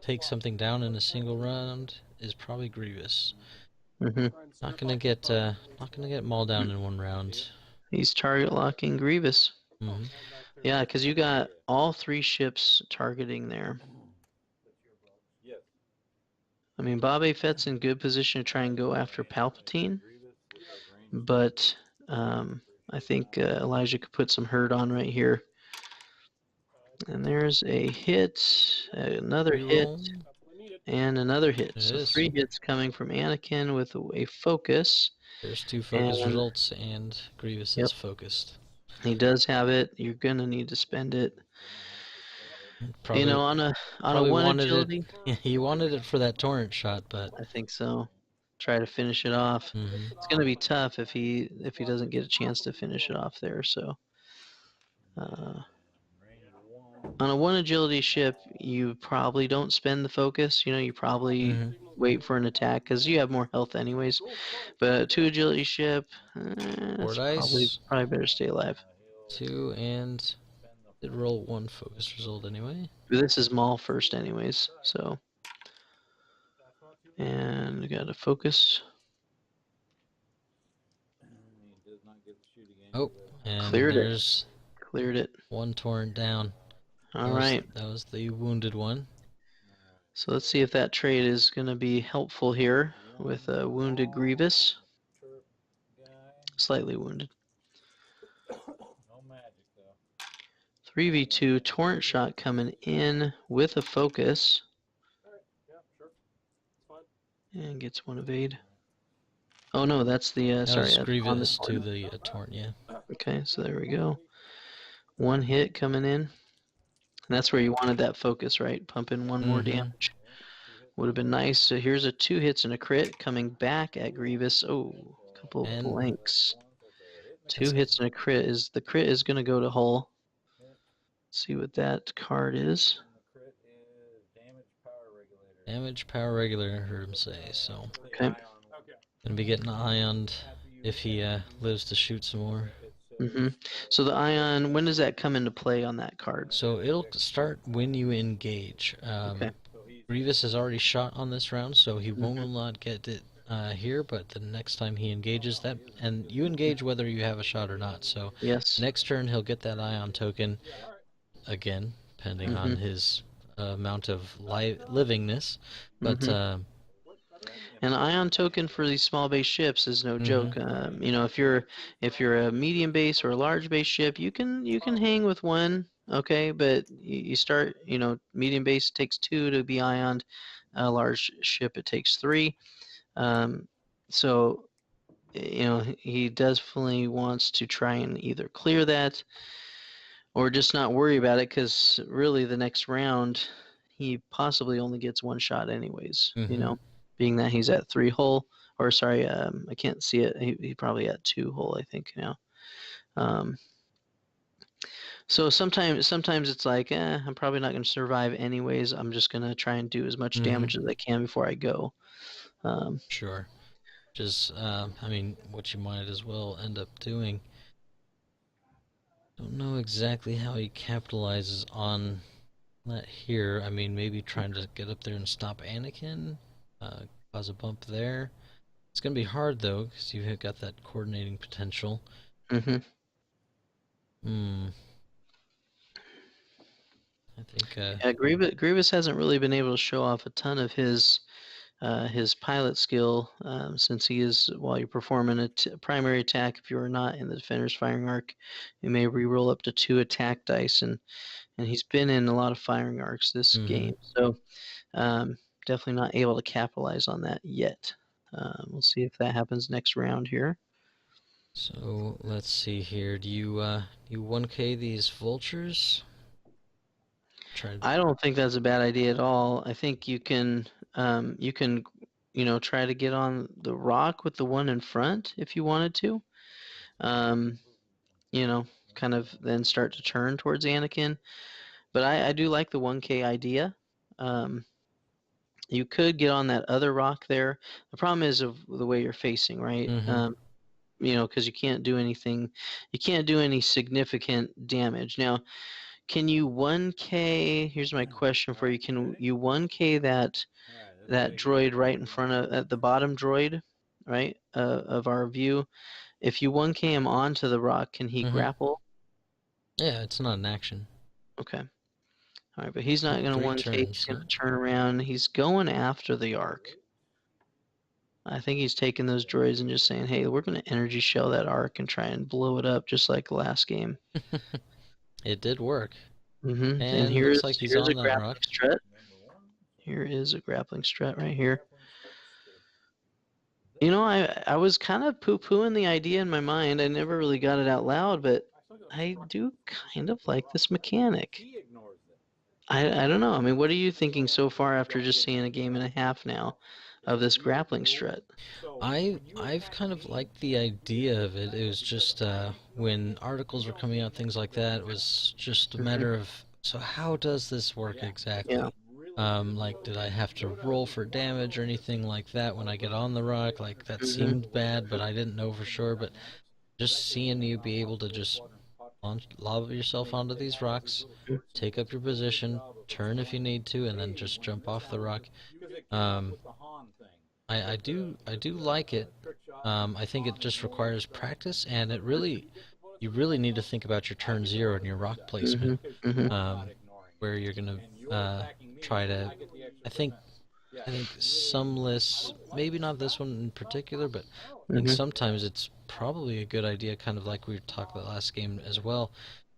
take something down in a single round is probably Grievous. Not gonna get Maul down in 1 round. He's target locking Grievous. Yeah, because you got all 3 ships targeting there. I mean, Bob Fett's in good position to try and go after Palpatine, but I think Elijah could put some hurt on right here. And there's a hit, another hit, and another hit. So 3 hits coming from Anakin with a focus. There's 2 focus results, and Grievous is focused. He does have it. You're gonna need to spend it. Probably, you know, on a 1 agility. He wanted it for that torrent shot, but I think so. Try to finish it off. It's gonna be tough if he doesn't get a chance to finish it off there. So, on a 1 agility ship, you probably don't spend the focus. You know, you probably wait for an attack because you have more health anyways. But 2 agility ship, Four it's dice. probably better stay alive. 2 and did roll 1 focus result anyway. This is Maul first anyways, so. And we got a focus. Oh, and Cleared there's Cleared it. one torn down. All right. That was the wounded one. So let's see if that trade is going to be helpful here with a wounded Grievous. Slightly wounded. 3v2 torrent shot coming in with a focus. And gets one evade. Oh no, that's the sorry. That was Grievous to the torrent, yeah. Okay, so there we go. One hit coming in. And that's where you wanted that focus, right? Pump in one more damage. Would have been nice. So here's a 2 hits and a crit coming back at Grievous. Oh, a couple of blanks. 2 hits and a crit. The crit is going to go to Hull. Let's see what that card is. Damage power regulator, I heard him say, so. Okay. Gonna be getting ioned if he lives to shoot some more. So the ion, when does that come into play on that card? So it'll start when you engage. Okay. Grievous has already shot on this round, so he will not get it here, but the next time he engages that, and you engage whether you have a shot or not, so yes. Next turn he'll get that ion token, again, depending on his amount of livingness, but an ion token for these small base ships is no joke. You know, if you're a medium base or a large base ship, you can hang with one, okay, but you start, you know, medium base takes 2 to be ioned, a large ship it takes 3. So, you know, he definitely wants to try and either clear that or just not worry about it, because really the next round he possibly only gets 1 shot anyways, you know, being that he's at 3 hull, or sorry, I can't see it. He probably at 2 hull, I think now. So sometimes it's like, I'm probably not going to survive anyways. I'm just going to try and do as much damage as I can before I go. Sure. Just, I mean, what you might as well end up doing. Don't know exactly how he capitalizes on that here. I mean, maybe trying to get up there and stop Anakin, cause a bump there. It's going to be hard, though, because you've got that coordinating potential. I think... yeah, Grievous hasn't really been able to show off a ton of his pilot skill, since he is, while you're performing a primary attack, if you are not in the defender's firing arc, you may re-roll up to 2 attack dice, and he's been in a lot of firing arcs this game, so definitely not able to capitalize on that yet. We'll see if that happens next round here. So let's see here. Do you 1K these vultures? I don't think that's a bad idea at all. I think you can you know, try to get on the rock with the one in front if you wanted to. You know, kind of then start to turn towards Anakin. But I do like the 1K idea. You could get on that other rock there. The problem is of the way you're facing, right? You know, because you can't do anything. You can't do any significant damage. Now, can you 1K? Here's my question for you. Can you 1K that droid right in front of, at the bottom droid, right, of our view? If you 1K him onto the rock, can he grapple? Yeah, it's not an action. Okay. All right, but he's not going to 1K. He's going to turn around. He's going after the arc. I think he's taking those droids and just saying, hey, we're going to energy shell that arc and try and blow it up just like the last game. It did work. And here's a grappling strut. Here is a grappling strut right here. You know, I was kind of poo-pooing the idea in my mind. I never really got it out loud, but I do kind of like this mechanic. I don't know. I mean, what are you thinking so far after just seeing a game and a half now of this grappling strut? I've kind of liked the idea of it. It was just when articles were coming out, things like that, it was just a matter of, so how does this work exactly? Yeah. Like, did I have to roll for damage or anything like that when I get on the rock? Like, that seemed bad, but I didn't know for sure. But just seeing you be able to just lob yourself onto these rocks, take up your position, turn if you need to, and then just jump off the rock. I do like it. I think it just requires practice, and you really need to think about your turn 0 and your rock placement, where you're gonna try to. I think some lists, maybe not this one in particular, but I think sometimes it's probably a good idea, kind of like we talked about last game as well,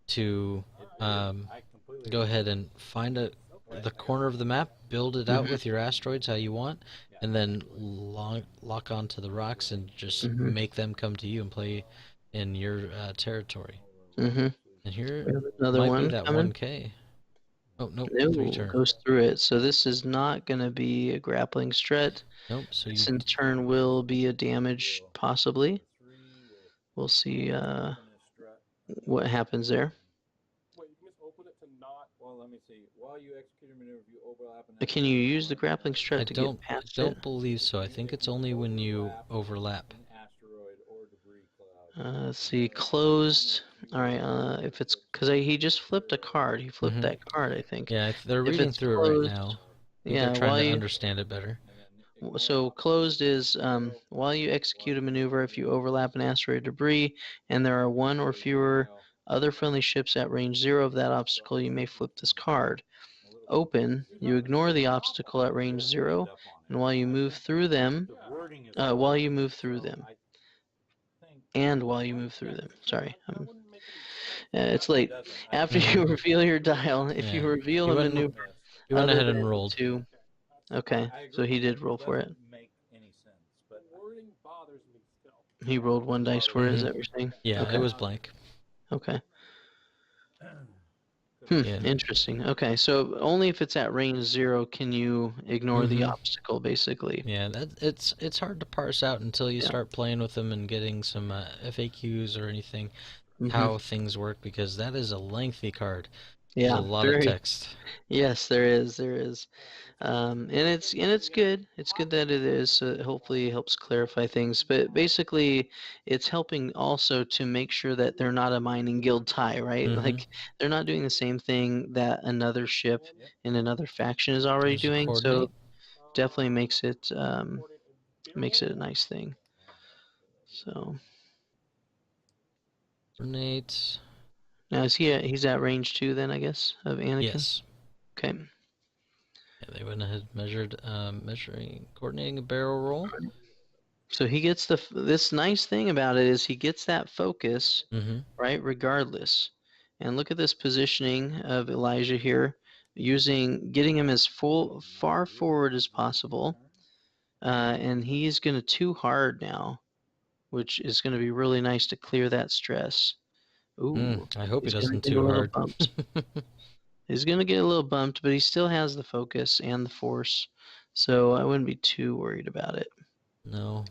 to go ahead and find the corner of the map, build it out with your asteroids how you want, and then lock onto the rocks and just make them come to you and play in your territory. And here another might one be that coming. 1K. Oh, nope, No, 3 turn. goes through it. So this is not going to be a grappling strut. Nope, so This you... in turn will be a damage, possibly. We'll see what happens there. Wait, you can just open it to not... Well, let me see. While you execute a maneuver, you overlap... Can you use the grappling strut to get past it? I don't believe so. I think it's only when you overlap. Let's see, closed. All right, if it's because he just flipped a card. He flipped that card, I think. Yeah, they're reading through it right now. Yeah, they're trying to understand it better. So closed is while you execute a maneuver, if you overlap an asteroid debris and there are one or fewer other friendly ships at range 0 of that obstacle, you may flip this card. Open, you ignore the obstacle at range 0, and while you move through them, sorry, it's late. After you reveal your dial, if you reveal a maneuver, you went ahead and rolled. Okay, so he did roll for it. He rolled 1 dice for it, is that what you're saying? Yeah, okay. It was blank. Okay. Interesting. Okay, so only if it's at range 0 can you ignore the obstacle, basically. Yeah, it's hard to parse out until you start playing with them and getting some FAQs or anything, how things work, because that is a lengthy card. Yeah, there's a lot of text. Yes, there is. And it's good. It's good that it is. So it hopefully helps clarify things. But basically, it's helping also to make sure that they're not a mining guild tie, right? Like they're not doing the same thing that another ship in another faction is already doing. So definitely makes it a nice thing. So. Coordinate. Now he's at range 2 then, I guess, of Anakin? Yes. Okay. Yeah, they went ahead and coordinating a barrel roll. So he gets this nice thing about it is he gets that focus, right, regardless. And look at this positioning of Elijah here, getting him as far forward as possible. And he's going to 2 hard now, which is going to be really nice to clear that stress. Ooh, I hope he doesn't too hard. He's going to get a little bumped, but he still has the focus and the force, so I wouldn't be too worried about it. No.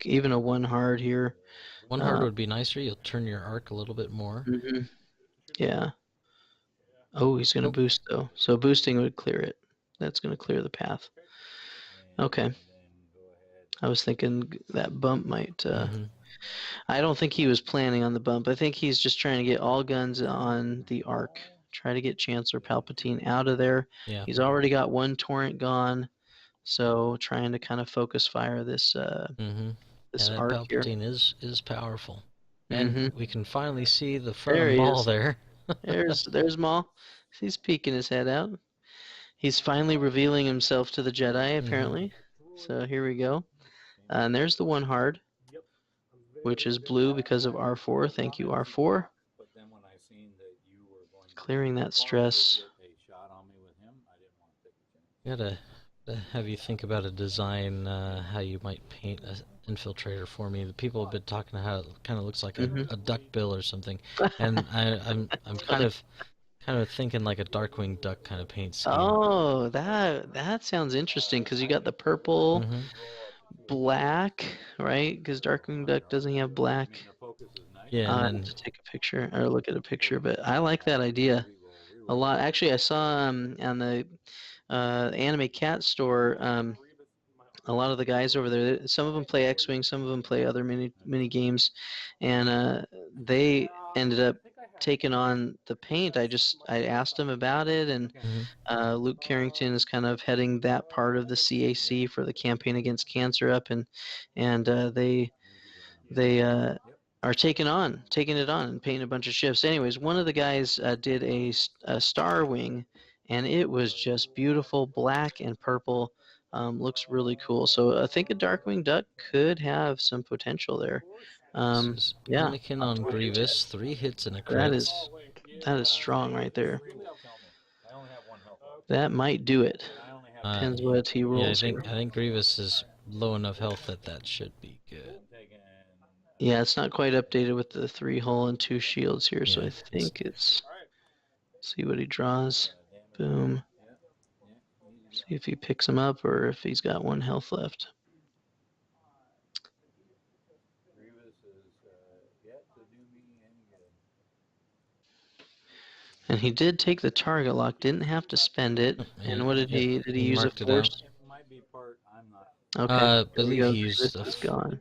Even a 1 hard here. 1 hard would be nicer. You'll turn your arc a little bit more. Yeah. Oh, he's going to boost, though. So boosting would clear it. That's going to clear the path. Okay. I was thinking that bump might... I don't think he was planning on the bump. I think he's just trying to get all guns on the arc. Try to get Chancellor Palpatine out of there. Yeah. He's already got 1 torrent gone, so trying to kind of focus fire this this arc Palpatine here. is powerful, and we can finally see the front of Maul there. there's Maul. He's peeking his head out. He's finally revealing himself to the Jedi, apparently. So here we go, and there's the 1 hard, which is blue because of R4. Thank you, R4. Clearing that stress. Gotta have you think about a design, how you might paint an infiltrator for me. The people have been talking how it kind of looks like a duck bill or something, and I'm kind of thinking like a Darkwing Duck kind of paint scheme. Oh, that sounds interesting because you got the purple, black, right? Because Darkwing Duck doesn't have black. Yeah, and then to take a picture or look at a picture, but I like that idea a lot. Actually, I saw on the Anime Cat Store, a lot of the guys over there, some of them play X-Wing, some of them play other mini games, and they ended up taking on the paint. I asked them about it, and Luke Carrington is kind of heading that part of the CAC for the campaign against cancer up, and they are taking it on and painting a bunch of ships. Anyways, one of the guys did a Star Wing, and it was just beautiful, black and purple. Looks really cool. So I think a Darkwing Duck could have some potential there. This is Yeah, Anakin on Grievous, 3 hits and a crit. That is strong right there. That might do it. Depends what he rolls. Yeah, I think Grievous is low enough health that should be good. Yeah, it's not quite updated with the 3 hull and 2 shields here, so I think it's. See what he draws. Boom. See if he picks him up or if he's got 1 health left. And he did take the target lock, didn't have to spend it. And what did he use a force? Okay. I believe he used gone.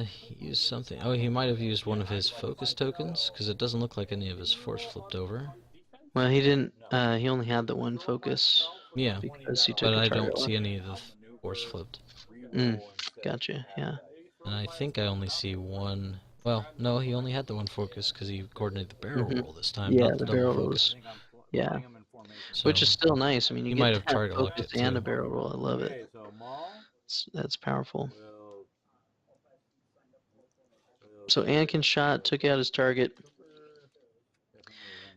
He used something. Oh, he might have used one of his focus tokens, because it doesn't look like any of his force flipped over. Well, he didn't. He only had the 1 focus. Yeah, because he took but I target don't lock. see any of the force flipped. Gotcha, yeah. And I think I only see 1. Well, no, he only had the 1 focus because he coordinated the barrel roll this time. Yeah, not the double barrel focus. rolls. Yeah. So, Which is still nice. I mean, you might get have target locked focus it and too. a barrel roll. I love it. That's powerful. So Anakin shot, took out his target.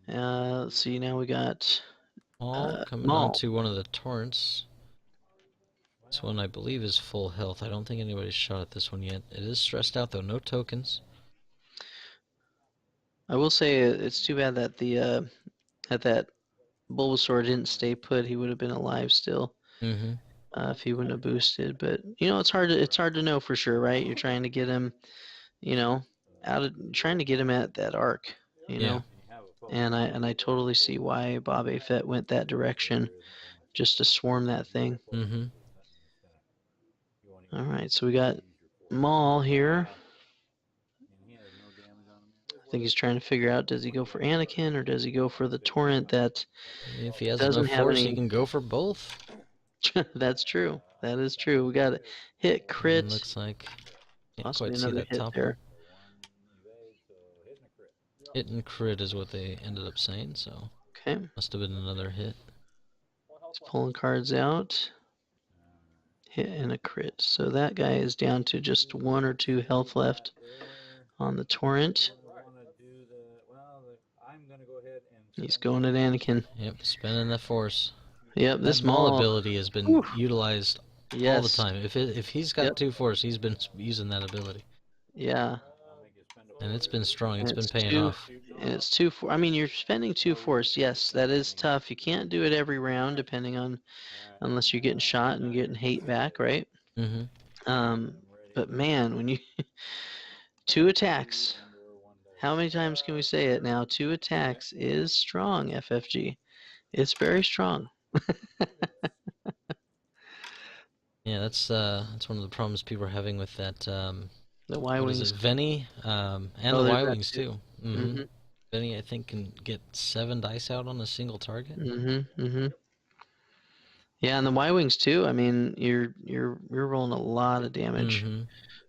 Let's see, now we got Maul coming onto one of the torrents. This one I believe is full health. I don't think anybody's shot at this one yet. It is stressed out though, no tokens. I will say it's too bad that the that Bulbasaur didn't stay put. He would have been alive still. If he wouldn't have boosted. But you know, it's hard to know for sure, right? You're trying to get him, you know, trying to get him at that arc, you know. And I totally see why Bob A. Fett went that direction, just to swarm that thing. All right, so we got Maul here. I think he's trying to figure out, does he go for Anakin or does he go for the torrent that if he has enough force, he can go for both. That's true. That is true. We got a hit crit. Looks like can't Possibly quite see another that hit top there. Hit and crit is what they ended up saying, so okay. Must have been another hit. He's pulling cards out. Hit and a crit. So that guy is down to just 1 or 2 health left on the torrent. He's going at Anakin. Yep, spending the force. Yep, this Maul ability has been utilized yes. all the time. If he's got 2 force, he's been using that ability. Yeah. And it's been strong. It's been paying off. And it's 2 force. I mean, you're spending 2 force. Yes, that is tough. You can't do it every round, depending on, unless you're getting shot and getting hate back, right? But man, when you 2 attacks. How many times can we say it now? 2 attacks is strong, FFG. It's very strong. Yeah, that's one of the problems people are having with that. The Y-Wings. Veni, and the Y-Wings too. Veni, I think, can get 7 dice out on a single target. Yeah, and the Y-Wings too. I mean, you're rolling a lot of damage.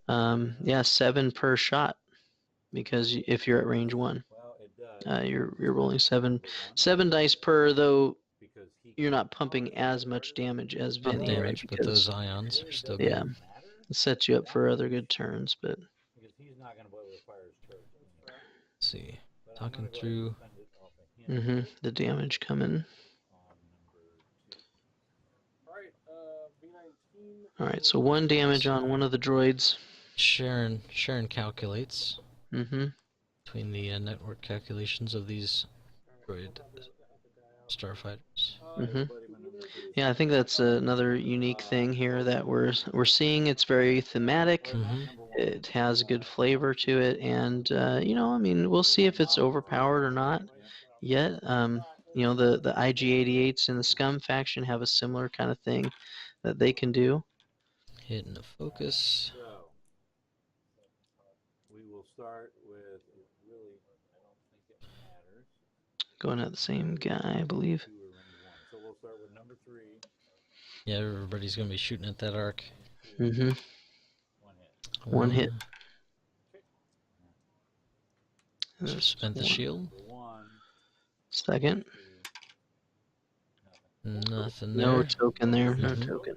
Yeah, 7 per shot. Because if you're at range 1, you're rolling 7 dice per, though you're not pumping as much damage as Vinny, right? But those ions are still good. Yeah, it sets you up for other good turns, but. Let's see, talking through. The damage coming. All right, so 1 damage on one of the droids. Sharon calculates. Between the network calculations of these droid starfighters. Yeah, I think that's another unique thing here that we're seeing. It's very thematic. It has a good flavor to it, and you know, I mean, we'll see if it's overpowered or not yet. You know, the IG-88s in the Scum faction have a similar kind of thing that they can do. Hitting the focus. So, we will start with, really, I don't think it matters. Going at the same guy, I believe. 2 or range 1. So we'll start with number 3. Yeah, everybody's going to be shooting at that arc. Mm-hmm. 1 hit. 1 hit. Spent the shield. 1. Second. Nothing No there. token there. No token.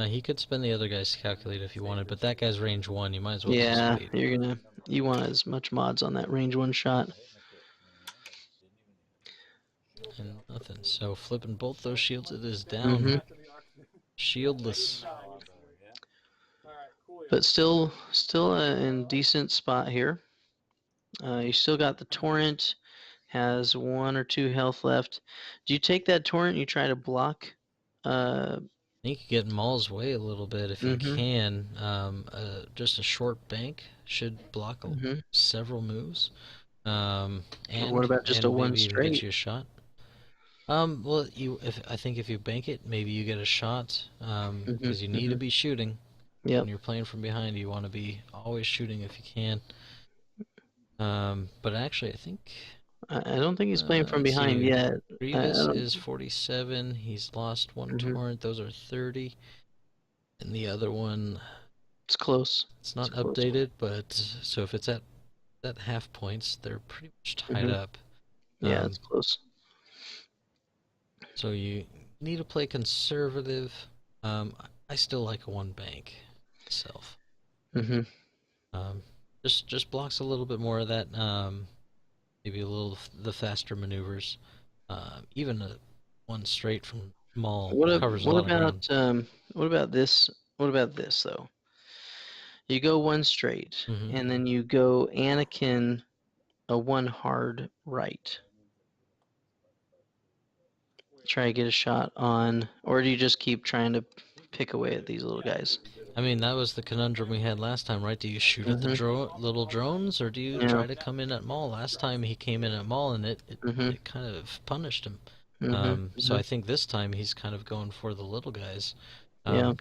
He could spend the other guy's to calculate if he wanted, but that guy's range 1. You might as well Yeah, just wait. you want as much mods on that range 1 shot. And nothing. So flipping both those shields, it is down. Shieldless. But still in decent spot here. You still got the torrent. Has 1 or 2 health left. Do you take that torrent and you try to block? You could get Maul's way a little bit if you can. Just a short bank should block several moves. And what about just a 1 straight? Get you a shot. Well, I think if you bank it, maybe you get a shot. Because you need to be shooting. Yep. When you're playing from behind, you want to be always shooting if you can. But actually, I think. I don't think he's playing from behind yet. Grievous is 47. He's lost 1 torrent. Those are 30. And the other one, it's close. It's not updated, but so if it's at half points, they're pretty much tied up. Yeah, it's close. So you need to play conservative. I still like a 1 bank myself. Just blocks a little bit more of that. Maybe a little the faster maneuvers. Even a 1 straight from Maul covers a lot of ground. What about this? What about this though? You go 1 straight, and then you go Anakin a 1 hard right. Try to get a shot on, or do you just keep trying to pick away at these little guys? I mean, that was the conundrum we had last time, right? Do you shoot at the little drones, or do you try to come in at Maul? Last time he came in at Maul, and it kind of punished him. So I think this time he's kind of going for the little guys. I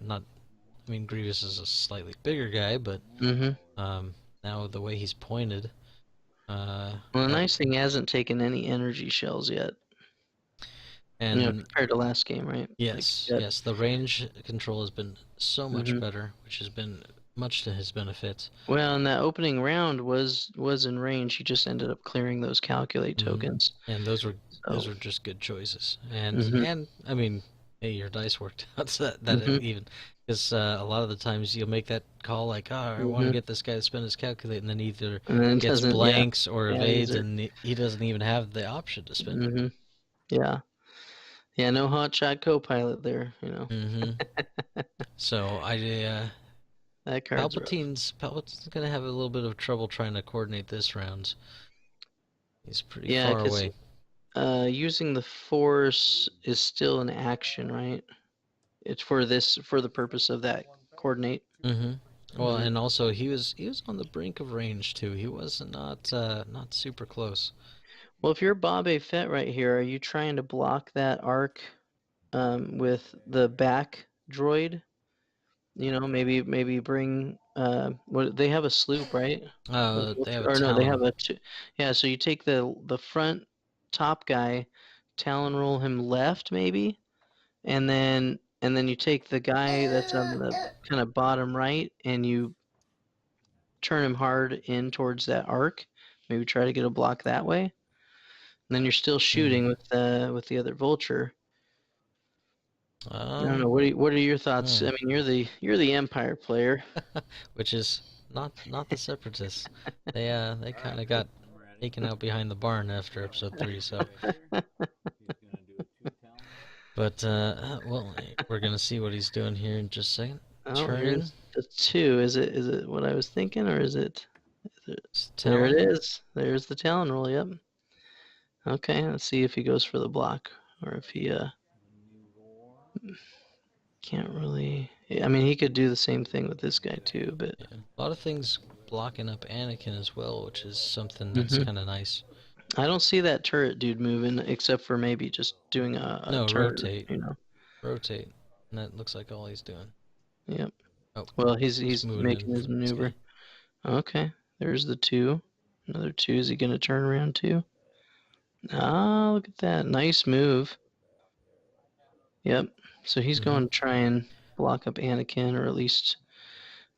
mean, Grievous is a slightly bigger guy, but now the way he's pointed. Well, the nice thing, he hasn't taken any energy shells yet. And compared to last game, right? Yes, yes. The range control has been so much better, which has been much to his benefit. Well, and that opening round was in range. He just ended up clearing those calculate tokens. And those were just good choices. And I mean, hey, your dice worked out so that even because a lot of the times you'll make that call like, I want to get this guy to spend his calculate, and then either gets blanks or evades, and he doesn't even have the option to spend. Yeah, no hotshot co-pilot there, So that card's Palpatine's gonna have a little bit of trouble trying to coordinate this round. He's pretty far away. Using the Force is still an action, right? It's for the purpose of that coordinate. Well, and also he was on the brink of range too. He was not super close. Well, if you're Bob A. Fett right here, are you trying to block that arc with the back droid? Maybe bring what they have a sloop, right? They have a or no, Talon. they have a so you take the front top guy, Talon roll him left maybe, and then you take the guy that's on the kind of bottom right and you turn him hard in towards that arc. Maybe try to get a block that way. And then you're still shooting with the other vulture. I don't know. What are your thoughts? I mean, you're the Empire player, which is not the Separatists. They kind of got taken out behind the barn after episode 3. So, but well, we're gonna see what he's doing here in just a second. Here's the 2. Is it what I was thinking, or is it? There it is. There's the Talon roll. Yep. Okay, let's see if he goes for the block, or if he can't really. I mean, he could do the same thing with this guy too, but a lot of things blocking up Anakin as well, which is something that's kind of nice. I don't see that turret dude moving, except for maybe just doing a No, turn, rotate. you know. Rotate. And that looks like all he's doing. Yep. Oh, Well, he's moving making in his from this maneuver. guy. Okay, there's the 2. Another 2. Is he going to turn around too? Ah, look at that. Nice move. Yep. So he's going to try and block up Anakin, or at least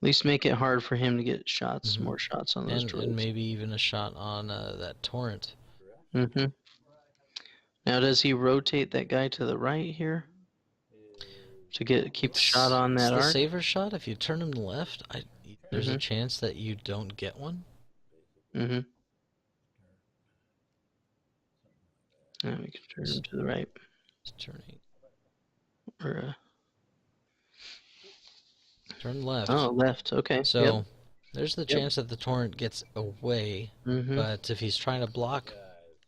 make it hard for him to get shots, more shots on those droids. And maybe even a shot on that torrent. Mm-hmm. Now, does he rotate that guy to the right here to keep the shot on that It's arc? the saver shot. If you turn him left, there's a chance that you don't get one. Mm-hmm. Now we can turn him to the right. It's turning. Or turn left. Oh, left. Okay. So there's the chance that the torrent gets away, Mm-hmm. but if he's trying to block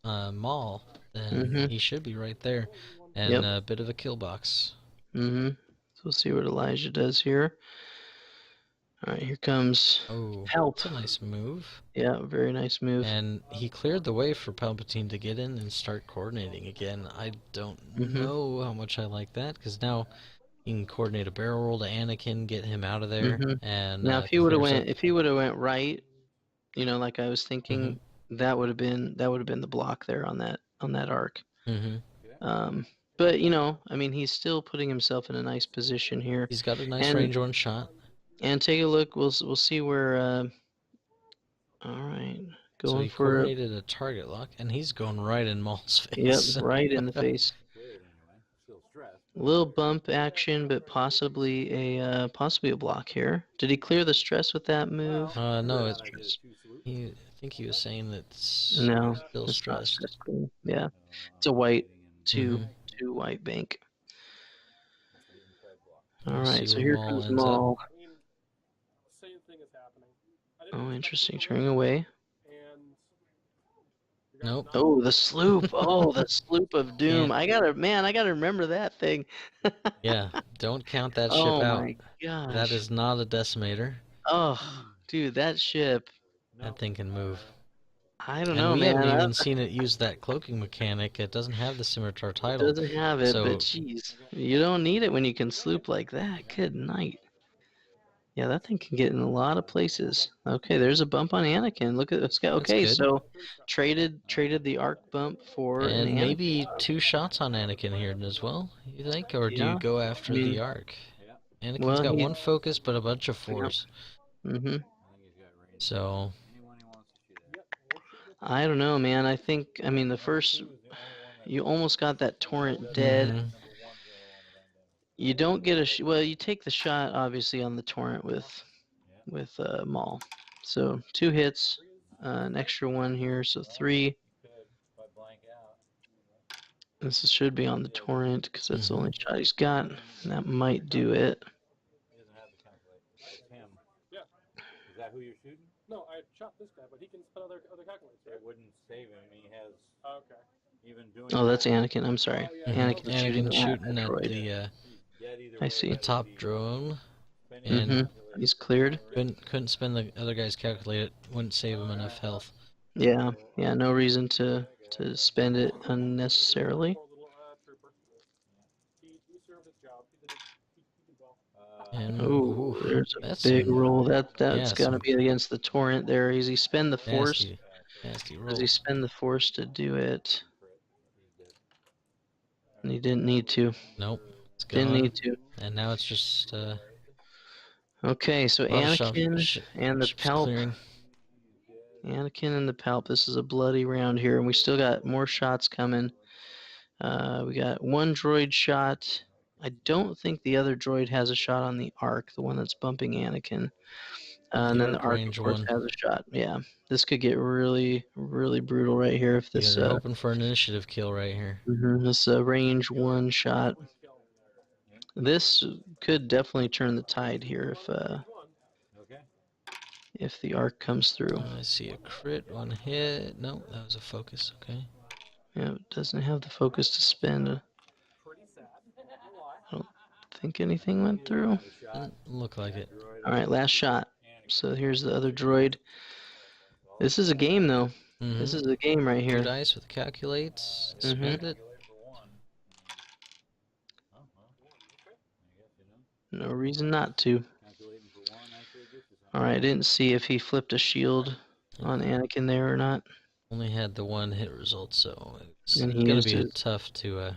Maul, then he should be right there, and a bit of a kill box. Mm-hmm. So we'll see what Elijah does here. All right, here comes Help. That's a nice move. Yeah, very nice move. And he cleared the way for Palpatine to get in and start coordinating again. I don't know how much I like that, because now you can coordinate a barrel roll to Anakin, get him out of there, and now if he would have went right, you know, like I was thinking, that would have been the block there on that arc. But you know, I mean, he's still putting himself in a nice position here. He's got a nice range one shot. And take a look. We'll see where. All right, going so he for coordinated a target lock, and he's going right in Maul's face. Yep, right in the face. A little bump action, but possibly a block here. Did he clear the stress with that move? No, I think he was saying that no, still stressed. Yeah, it's a white two white bank. All right, so here comes Maul. Same thing is happening. Oh, interesting. Turning away. Nope. Oh, the sloop. Oh, the sloop of doom. I gotta remember that thing. Yeah, don't count that ship out. Oh my gosh. That is not a decimator. Oh, dude, that ship. That thing can move. I don't know, man. We haven't even seen it use that cloaking mechanic. It doesn't have the scimitar title. It doesn't have it, but jeez, you don't need it when you can sloop like that. Good night. Yeah, that thing can get in a lot of places. Okay, there's a bump on Anakin. Look at this guy. Okay, so traded the arc bump for and maybe 2 shots on Anakin here as well. You think, or do you go after the arc? Anakin's got 1 focus, but a bunch of 4s. So I don't know, man. I mean, the first, you almost got that torrent dead. You don't get well, you take the shot obviously on the torrent with Maul. So 2 hits, an extra 1 here, so 3. This should be on the torrent because that's the only shot he's got. And that might do it. Yeah. Is that who you're shooting? No, I shot this guy, but he can spell other calculators. It wouldn't save him. He has. Okay. Even doing. Oh, that's Anakin. I'm sorry. Anakin shooting at the I see. top drone. And he's cleared. Couldn't spend the other guy's calculator. Wouldn't save him enough health. Yeah, no reason to spend it unnecessarily. And there's a big roll. That's gonna be against the torrent there. Does he spend the force? Nasty roll. Does he spend the force to do it? And he didn't need to. Nope. Didn't need to. And now it's just okay, so Anakin and the Palp. Anakin and the Palp. This is a bloody round here, and we still got more shots coming. We got 1 droid shot. I don't think the other droid has a shot on the arc, the one that's bumping Anakin. And then the arc, of course, has a shot. Yeah, this could get really, really brutal right here if this. You're hoping for an initiative kill right here. This range 1 shot. This could definitely turn the tide here if the arc comes through. I see a crit, 1 hit. No, that was a focus. Okay. Yeah, it doesn't have the focus to spend. I don't think anything went through. Doesn't look like it. All right, last shot. So here's the other droid. This is a game, though. This is a game right 2 here. dice with calculate. Spend it. No reason not to. Alright, I didn't see if he flipped a shield on Anakin there or not. Only had the 1 hit result, so it's And he gonna used be his... tough to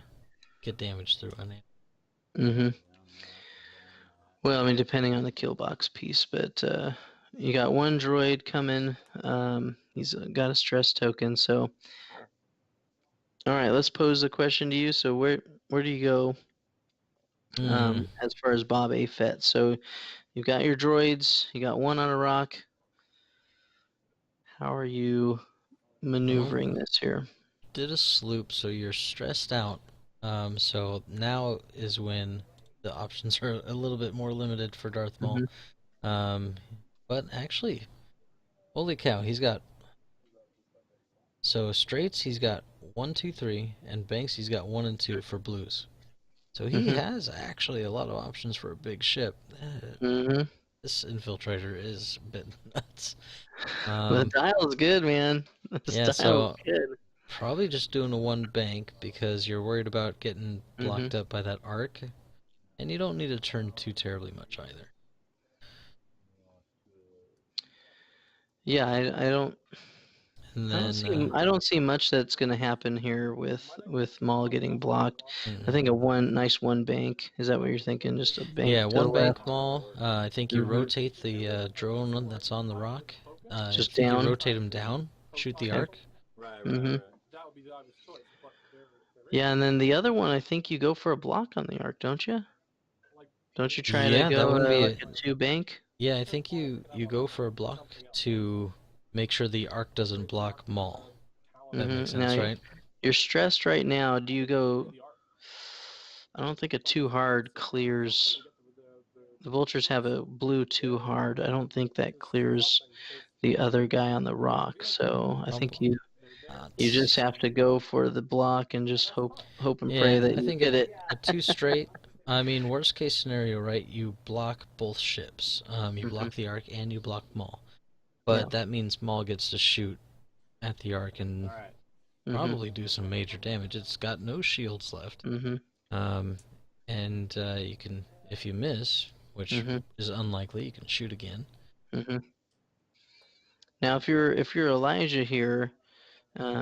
get damage through on it. Well, I mean, depending on the kill box piece, but you got 1 droid coming. He's got a stress token, so... Alright, let's pose the question to you. So where do you go as far as Bob A. Fett? So you've got your droids, you got 1 on a rock. How are you maneuvering this here? Did a sloop, so you're stressed out. So now is when the options are a little bit more limited for Darth Maul. But actually, holy cow, he's got... So straights, he's got 1, 2, 3, and banks, he's got 1 and 2 for blues. So he has actually a lot of options for a big ship. This infiltrator is a bit nuts. The dial's good, man. Yeah, so probably just doing a 1 bank because you're worried about getting blocked up by that arc, and you don't need to turn too terribly much either. Yeah, I don't. And then, I don't see much that's going to happen here with Maul getting blocked. I think a nice 1 bank. Is that what you're thinking? Just a bank? Yeah, 1 bank Maul. I think you rotate the drone that's on the rock. Just down. down. You rotate him down. Shoot the arc. Yeah, and then the other one, I think you go for a block on the arc, don't you? Don't you try to go like a 2 bank? Yeah, I think you go for a block to make sure the arc doesn't block Maul. That makes sense, right? You're stressed right now. Do you go... I don't think a 2 hard clears... The vultures have a blue 2 hard. I don't think that clears the other guy on the rock. So I think you just have to go for the block and just hope and pray that you get it. A 2 straight... I mean, worst case scenario, right? You block both ships. You block the arc and you block Maul. But that means Maul gets to shoot at the arc and probably do some major damage. It's got no shields left. And you can, if you miss, which is unlikely, you can shoot again. Now, if you're Elijah here,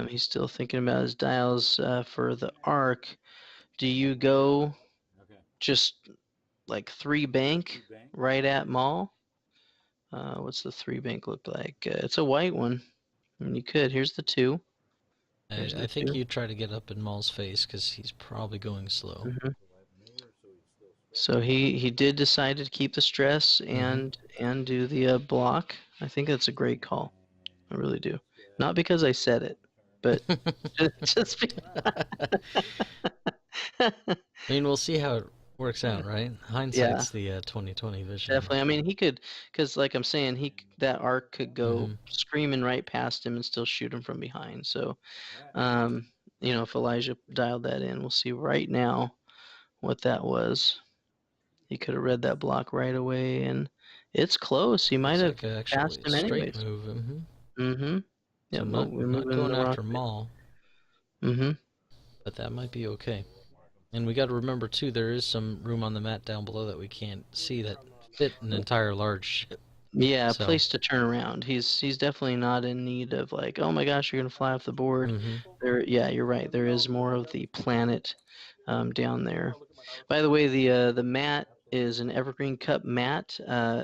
he's still thinking about his dials for the arc. Do you go just like 3 bank right at Maul? What's the 3 bank look like? It's a white one. I mean, you could. Here's the 2. I think you try to get up in Maul's face because he's probably going slow. So he did decide to keep the stress and do the block. I think that's a great call. I really do. Not because I said it, but just because. I mean, we'll see how it works out, right? Hindsight's the 20/20 vision. Definitely. I mean, he could, because like I'm saying, that arc could go screaming right past him and still shoot him from behind. So, you know, if Elijah dialed that in, we'll see right now what that was. He could have read that block right away, and it's close. He might have passed him anyways. Yeah, so not going after Maul. But that might be okay. And we got to remember too, there is some room on the mat down below that we can't see that fit an entire large ship. Yeah, a place to turn around. He's definitely not in need of like, oh my gosh, you're gonna fly off the board. Yeah, you're right. There is more of the planet down there. By the way, the mat is an Evergreen Cup mat.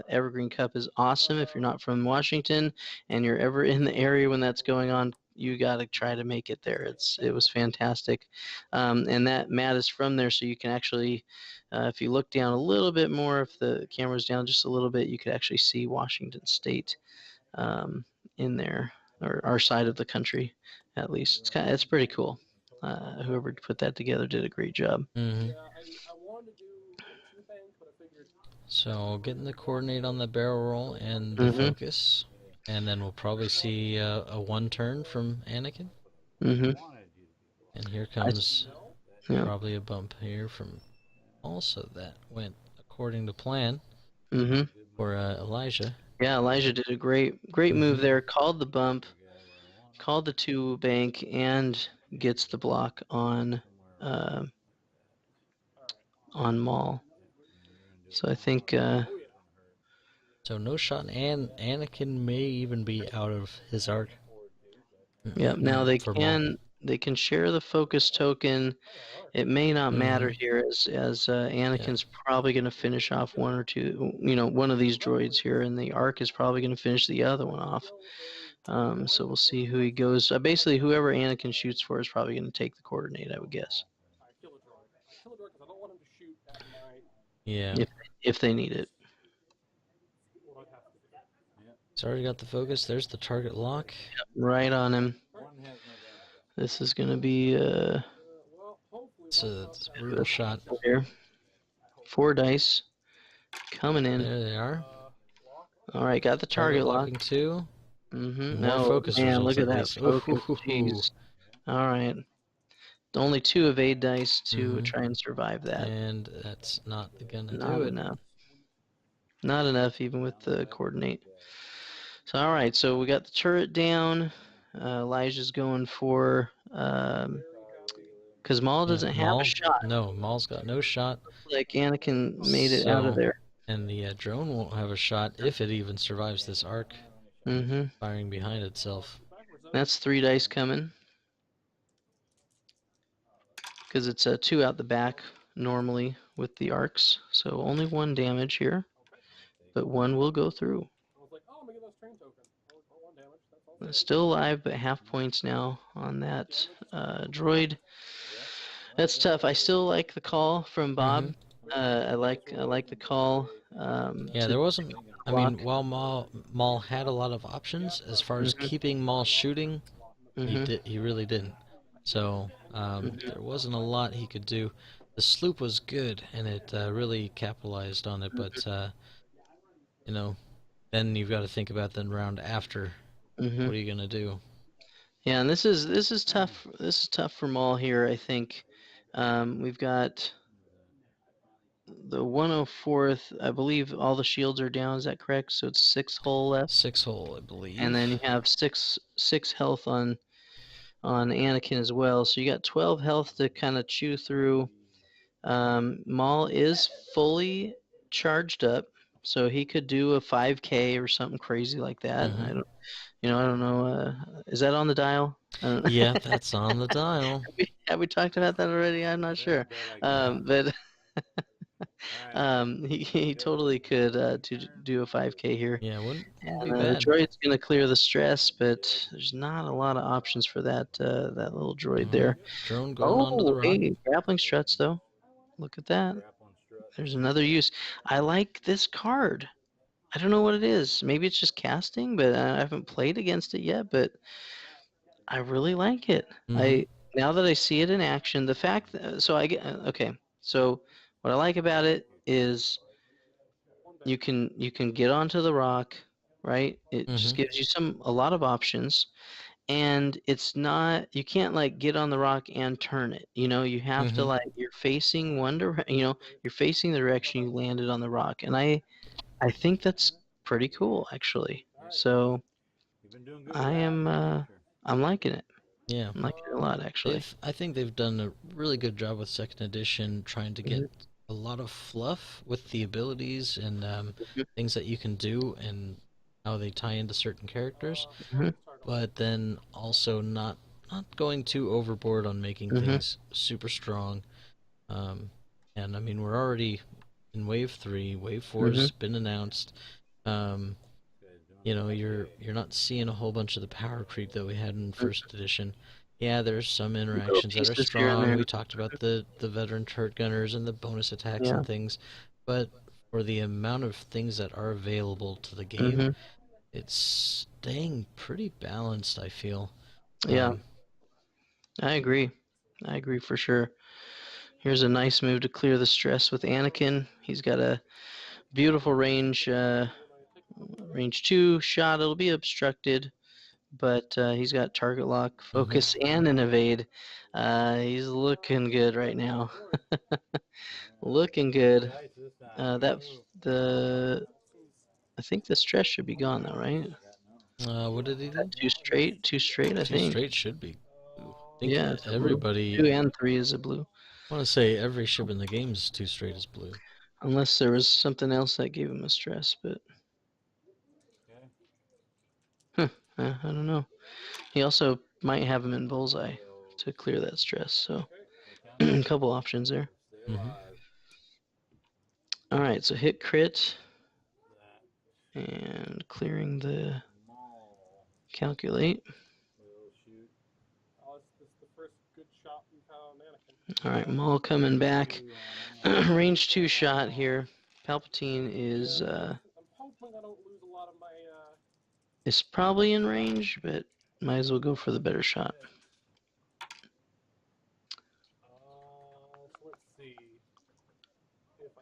Evergreen Cup is awesome. If you're not from Washington and you're ever in the area when that's going on, you got to try to make it there. It was fantastic. And that mat is from there, so you can actually, if you look down a little bit more, if the camera's down just a little bit, you could actually see Washington State in there, or our side of the country, at least. It's pretty cool. Whoever put that together did a great job. So getting the coordinate on the barrel roll and the focus. And then we'll probably see a 1 turn from Anakin. And here comes probably a bump here from... Also, that went according to plan for Elijah. Yeah, Elijah did a great move there. Called the bump. called the 2 bank and gets the block on Maul. So I think So no shot, and Anakin may even be out of his arc. yeah. Now they For Maul. can share the focus token. It may not matter Mhm. here, as Anakin's probably going to finish off one or two, one of these droids here, and the arc is probably going to finish the other one off. So we'll see who he goes. Basically, whoever Anakin shoots for is probably going to take the coordinate, I would guess. Kill the droid. Kill the droid because I don't want him to shoot at my. Yeah. If they need it. What I'd have to do. He's already got the focus. There's the target lock. Right on him. This is going to be Well, hopefully. It's a brutal shot. here. 4 dice coming in. There they are. All right, got the target lock. locking too. Mm-hmm. More focus man, results look at at that least. focus. Ooh. Jeez. All right. Only 2 evade dice to try and survive that. And that's not gonna Not do it. enough. Not enough, even with the coordinate. So, all right. So we got the turret down. Elijah's going for because Maul doesn't have Maul, a shot. No, Maul's got no shot. Like Anakin made it out of there. And the drone won't have a shot if it even survives this arc. Firing behind itself. That's 3 dice coming. Because it's 2 out the back normally with the arcs. So only 1 damage here. But 1 will go through. I was like, oh, I'm gonna get those train tokens. Oh, 1 damage. That's all. Still alive, but half points now on that droid. That's tough. I still like the call from Bob. I like the call. Yeah, there wasn't. I mean, while Maul had a lot of options as far as keeping Maul shooting, he really didn't. So there wasn't a lot he could do. The sloop was good, and it really capitalized on it. But then you've got to think about the round after. What are you gonna do? Yeah, and this is tough. This is tough for Maul here. I think we've got the 104th. I believe all the shields are down. Is that correct? So it's 6 hull left. 6 hull, I believe. And then you have 6 health on Anakin as well. So you got 12 health to kind of chew through. Maul is fully charged up, so he could do a 5K or something crazy like that. I don't know. Is that on the dial? Yeah, that's on the dial. Have we talked about that already? I'm not sure. But he totally could do a 5K here. Yeah, wouldn't be The bad. droid's going to clear the stress, but there's not a lot of options for that little droid there. Drone going onto the rock. Hey, grappling struts though. Look at that. There's another use. I like this card. I don't know what it is. Maybe it's just casting, but I haven't played against it yet. But I really like it. Now that I see it in action, the fact that, so I get okay. So what I like about it is you can get onto the rock, right? It just gives you a lot of options, and it's not, you can't like get on the rock and turn it. You have to like, you're facing one direction. You're facing the direction you landed on the rock, and I think that's pretty cool actually. So I'm liking it. Yeah, I'm liking it a lot actually. I think they've done a really good job with second edition, trying to get a lot of fluff with the abilities and things that you can do and how they tie into certain characters, but then also not going too overboard on making things super strong. And I mean, we're already in Wave 3. Wave 4 has been announced. You're not seeing a whole bunch of the power creep that we had in first edition. Yeah, there's some interactions that are strong. We talked about the veteran turret gunners and the bonus attacks and things, but for the amount of things that are available to the game, it's staying pretty balanced, I feel. Yeah, I agree. I agree for sure. Here's a nice move to clear the stress with Anakin. He's got a beautiful range 2 shot. It'll be obstructed, but he's got target lock, focus, and an evade. He's looking good right now. Looking good. I think the stress should be gone though, right? What did he do? Two straight, I Two think. straight should be blue. I think Yeah, it's a blue. everybody. 2 and 3 is a blue. I want to say every ship in the game is 2 straight is blue. Unless there was something else that gave him a stress, but I don't know. He also might have him in bullseye to clear that stress, so a couple options there. All right, so hit crit and clearing the calculate. All right, Maul coming back. Range 2 shot here. Palpatine is probably in range, but might as well go for the better shot.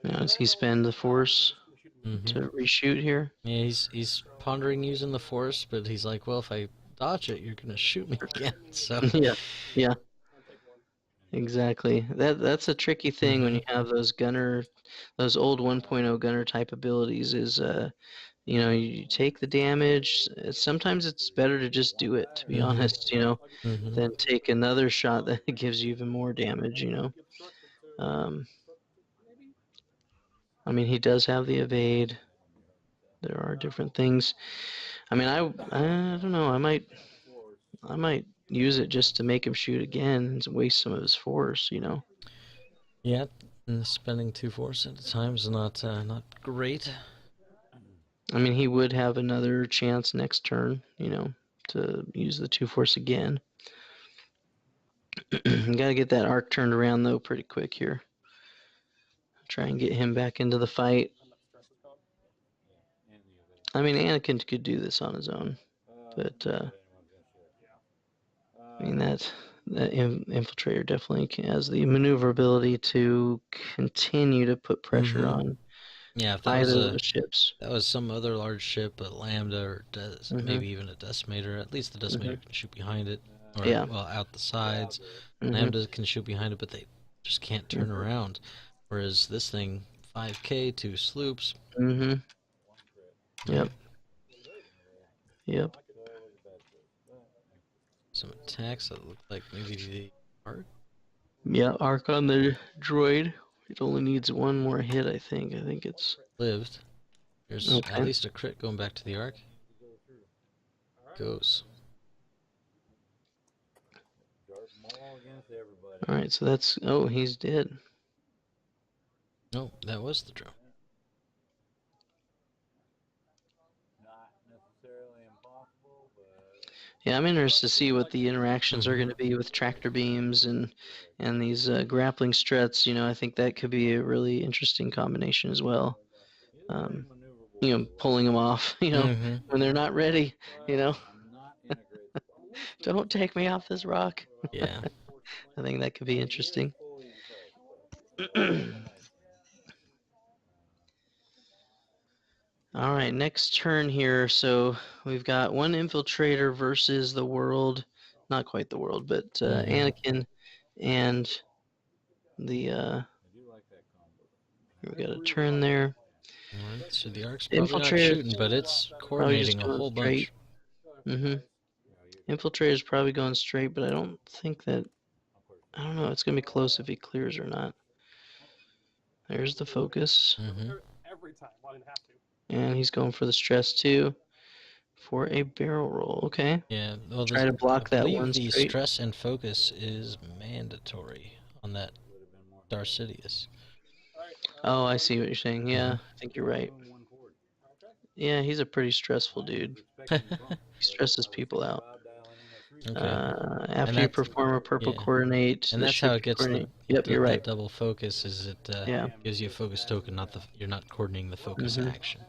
Now, does he spend the Force to reshoot here? Yeah, he's pondering using the Force, but he's like, well, if I dodge it, you're gonna shoot me again. So yeah. Exactly. That's a tricky thing when you have those old 1.0 gunner type abilities. Is you know, you take the damage. Sometimes it's better to just do it, to be honest. You know, than take another shot that gives you even more damage. You know. I mean, he does have the evade. There are different things. I mean, I don't know. I might use it just to make him shoot again and waste some of his Force. You know. Yeah, and spending 2 Force at a time is not great. I mean, he would have another chance next turn, you know, to use the 2 Force again. Gotta get that arc turned around, though, pretty quick here. Try and get him back into the fight. I mean, Anakin could do this on his own, but, I mean, that Infiltrator definitely has the maneuverability to continue to put pressure on if that either was of the ships. That was some other large ship, a Lambda or maybe even a Decimator. At least the Decimator can shoot behind it, or well, out the sides. Lambda can shoot behind it, but they just can't turn around. Whereas this thing, 5K, 2 sloops. Yep. Some attacks that look like maybe the arc. Yeah, arc on the droid. It only needs one more hit, I think. I think it's lived. There's at least a crit going back to the arc. Goes. Alright, so that's... Oh, he's dead. No, that was the drone. Yeah, I'm interested to see what the interactions are going to be with tractor beams and these grappling struts. You know, I think that could be a really interesting combination as well. You know, pulling them off, you know, when they're not ready, you know. Don't take me off this rock. Yeah. I think that could be interesting. All right, next turn here. So we've got one infiltrator versus the world, not quite the world, but Anakin and the. We got a turn there. All right, so the arc's probably not shooting, but it's coordinating a whole bunch. Infiltrator's probably going straight, but I don't think that. I don't know. It's gonna be close if he clears or not. There's the focus. And he's going for the stress too, for a barrel roll. Okay. Yeah. Well, try to block that one the straight. Stress and focus is mandatory on that Darth Sidious. Oh, I see what you're saying. Yeah, I think you're right. Yeah, he's a pretty stressful dude. He stresses people out. After you perform a purple coordinate, and that's how it gets. Yep, you're right. Double focus is it gives you a focus token, not you're not coordinating the focus action.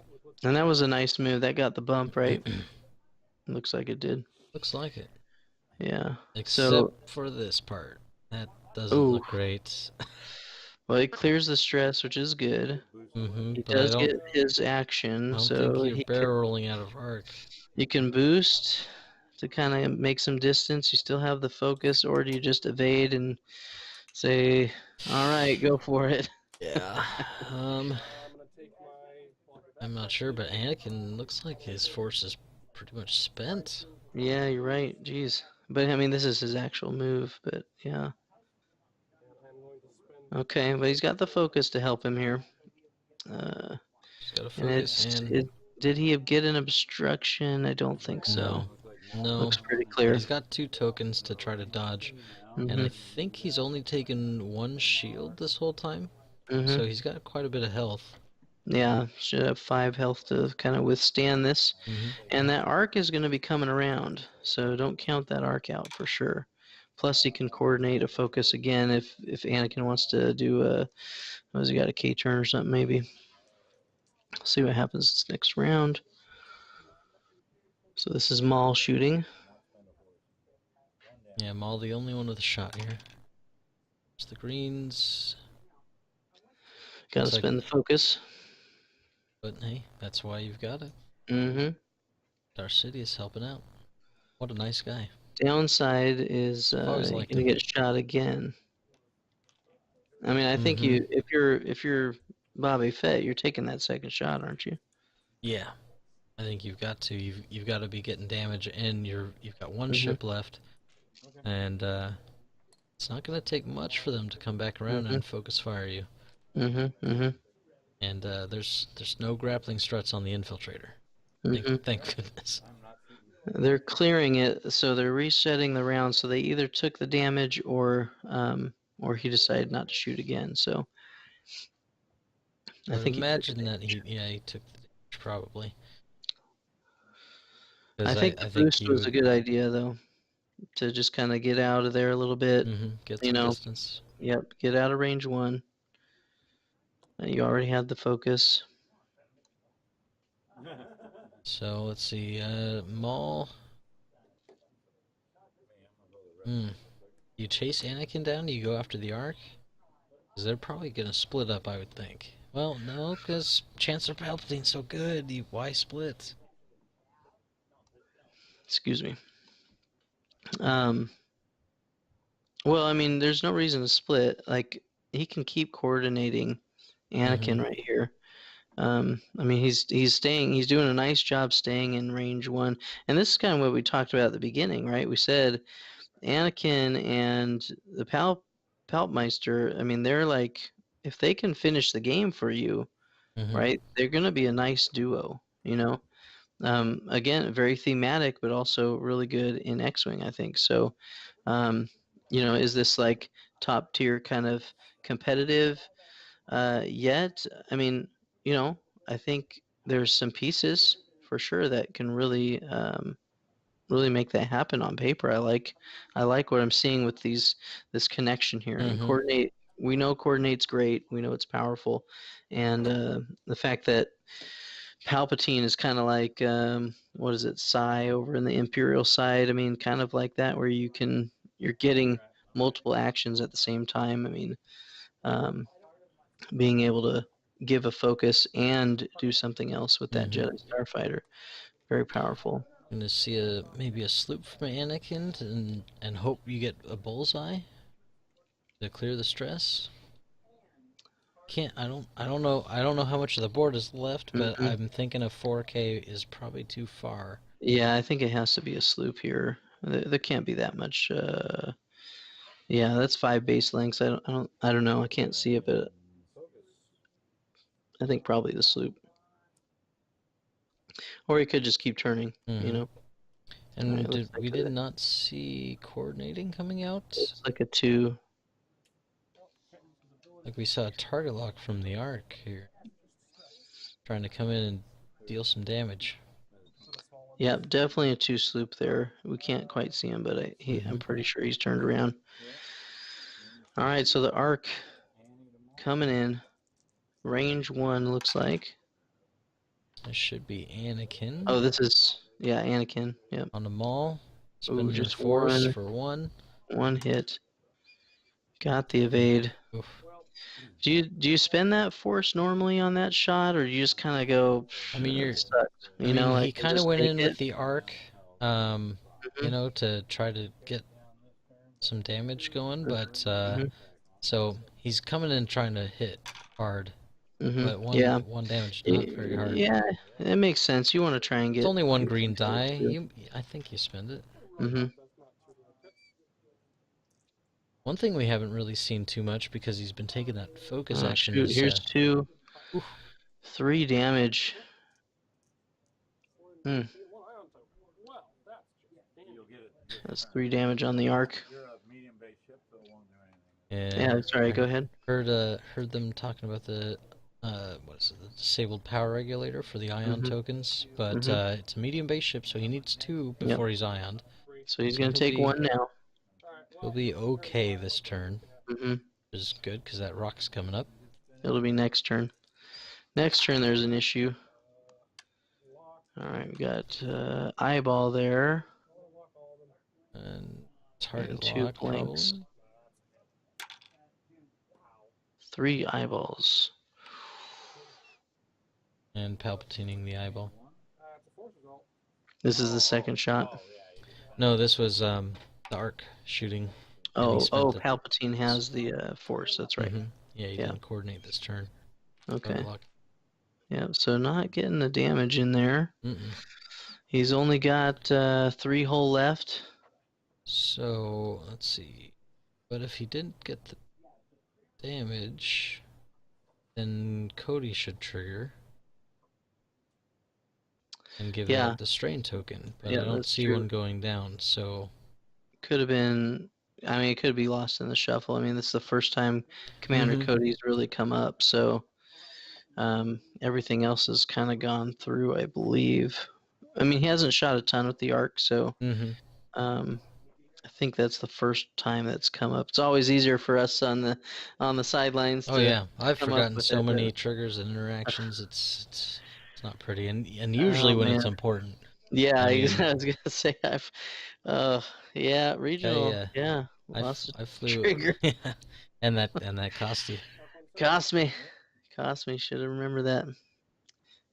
And that was a nice move. That got the bump, right? Looks like it did. Looks like it. Yeah. Except for this part, that doesn't look great. Well, it clears the stress, which is good. He does get his action, so he's barrel rolling out of arc. You can boost to kind of make some distance. You still have the focus, or do you just evade and say, "All right, go for it"? Yeah. I'm not sure, but Anakin looks like his force is pretty much spent. Yeah, you're right. Jeez. But I mean, this is his actual move. But yeah. And I'm going to spend. Okay, but he's got the focus to help him here. He's got to And focus and did he get an obstruction? I don't think so. no. Looks pretty clear. He's got 2 tokens to try to dodge, and I think he's only taken 1 shield this whole time. So he's got quite a bit of health. Yeah, should have 5 health to kind of withstand this. And that arc is going to be coming around, so don't count that arc out for sure. Plus, he can coordinate a focus again if Anakin wants to do a, what has he got, a K turn or something maybe. See what happens this next round. So this is Maul shooting. Yeah, Maul the only one with a shot here. It's the greens. Gotta spend the focus. But hey, that's why you've got it. Darth Sidious helping out. What a nice guy. Downside is Always you're liked gonna him. get shot again. I mean, I think you, if you're Bobby Fett, you're taking that second shot, aren't you? Yeah, I think you've got to. You've got to be getting damage, and you've got 1 ship left, and it's not gonna take much for them to come back around and focus fire you. And there's no grappling struts on the infiltrator. Thank goodness. They're clearing it, so they're resetting the round. So they either took the damage or he decided not to shoot again. So I think imagine that he took the damage probably. I think the boost was a good idea though, to just kind of get out of there a little bit. Get some distance. Yep, get out of range 1. You already had the focus. So let's see, Maul. You chase Anakin down? You go after the arc? Because they're probably gonna split up, I would think. Well, no, because Chancellor Palpatine's so good. Why split? Excuse me. Well, I mean, there's no reason to split. Like, he can keep coordinating Anakin right here. I mean, he's doing a nice job staying in range 1. And this is kind of what we talked about at the beginning, right? We said Anakin and the Palpmeister, I mean, they're like, if they can finish the game for you, right, they're going to be a nice duo, you know? Again, very thematic, but also really good in X-Wing, I think. So, you know, is this like top tier kind of competitive yet? I mean, you know, I think there's some pieces for sure that can really really make that happen on paper. I like what I'm seeing with this connection here. And coordinate, we know coordinate's great. We know it's powerful. And the fact that Palpatine is kind of like, what is it, Psi over in the Imperial side. I mean, kind of like that, where you're getting multiple actions at the same time. I mean, being able to give a focus and do something else with that Jedi Starfighter, very powerful. I'm gonna see maybe a sloop from Anakin and hope you get a bullseye to clear the stress. I don't know how much of the board is left, but I'm thinking a 4K is probably too far. Yeah, I think it has to be a sloop here. There can't be that much. Yeah, that's 5 base lengths. I don't know. I can't see it, but I think probably the sloop. Or he could just keep turning, you know. And we did not see coordinating coming out. It's like a 2. Like we saw a target lock from the arc here, trying to come in and deal some damage. Yep, definitely a 2 sloop there. We can't quite see him, but I'm pretty sure he's turned around. All right, so the arc coming in, range 1 looks like. This should be Anakin. Oh, this is, yeah, Anakin. Yep. On the Maul. Ooh, just force for 1. 1 hit. Got the evade. Oof. Do you spend that force normally on that shot, or do you just kind of go? I mean, you know, like he kind of went in with the arc, you know, to try to get some damage going, but so he's coming in trying to hit hard. but Yeah. one damage, not very hard. Yeah, it makes sense. You want to try and get. It's only one your green controls die. too. I think you spend it. Mm-hmm. One thing we haven't really seen too much because he's been taking that focus action Shoot, is here's 2. oof. 3 damage. That's 3 damage on the arc. You're a medium base ship, so it won't do Yeah, Yeah, sorry, go ahead. Heard them talking about the what is it, the disabled power regulator for the ion tokens, but it's a medium base ship, so he needs 2 before he's ioned. So he's So gonna take 1 now. He'll be okay this turn, Mm-hmm. which is good because that rock's coming up. It'll be next turn. Next turn, there's an issue. All right, we got eyeball there. And target And 2 lock, blanks. probably. 3 eyeballs. And palpatining the eyeball. This is the second shot. No, this was the arc shooting. Oh, Palpatine has the force. That's right. Yeah, you didn't coordinate this turn. Okay. Yeah, so not getting the damage in there. He's only got 3 hull left. So, let's see. But if he didn't get the damage, then Cody should trigger. And give out the strain token. But I don't see one going down, so... Could have been... I mean, it could be lost in the shuffle. I mean, this is the first time Commander Cody's really come up, so... everything else has kind of gone through, I believe. I mean, he hasn't shot a ton with the arc, so I think that's the first time that's come up. It's always easier for us on the sidelines. Oh yeah, I've forgotten so many triggers and interactions. It's not pretty, and usually when it's important. Yeah, I was gonna say regional. I flew trigger. and that cost you. Cost me. Should have remembered that.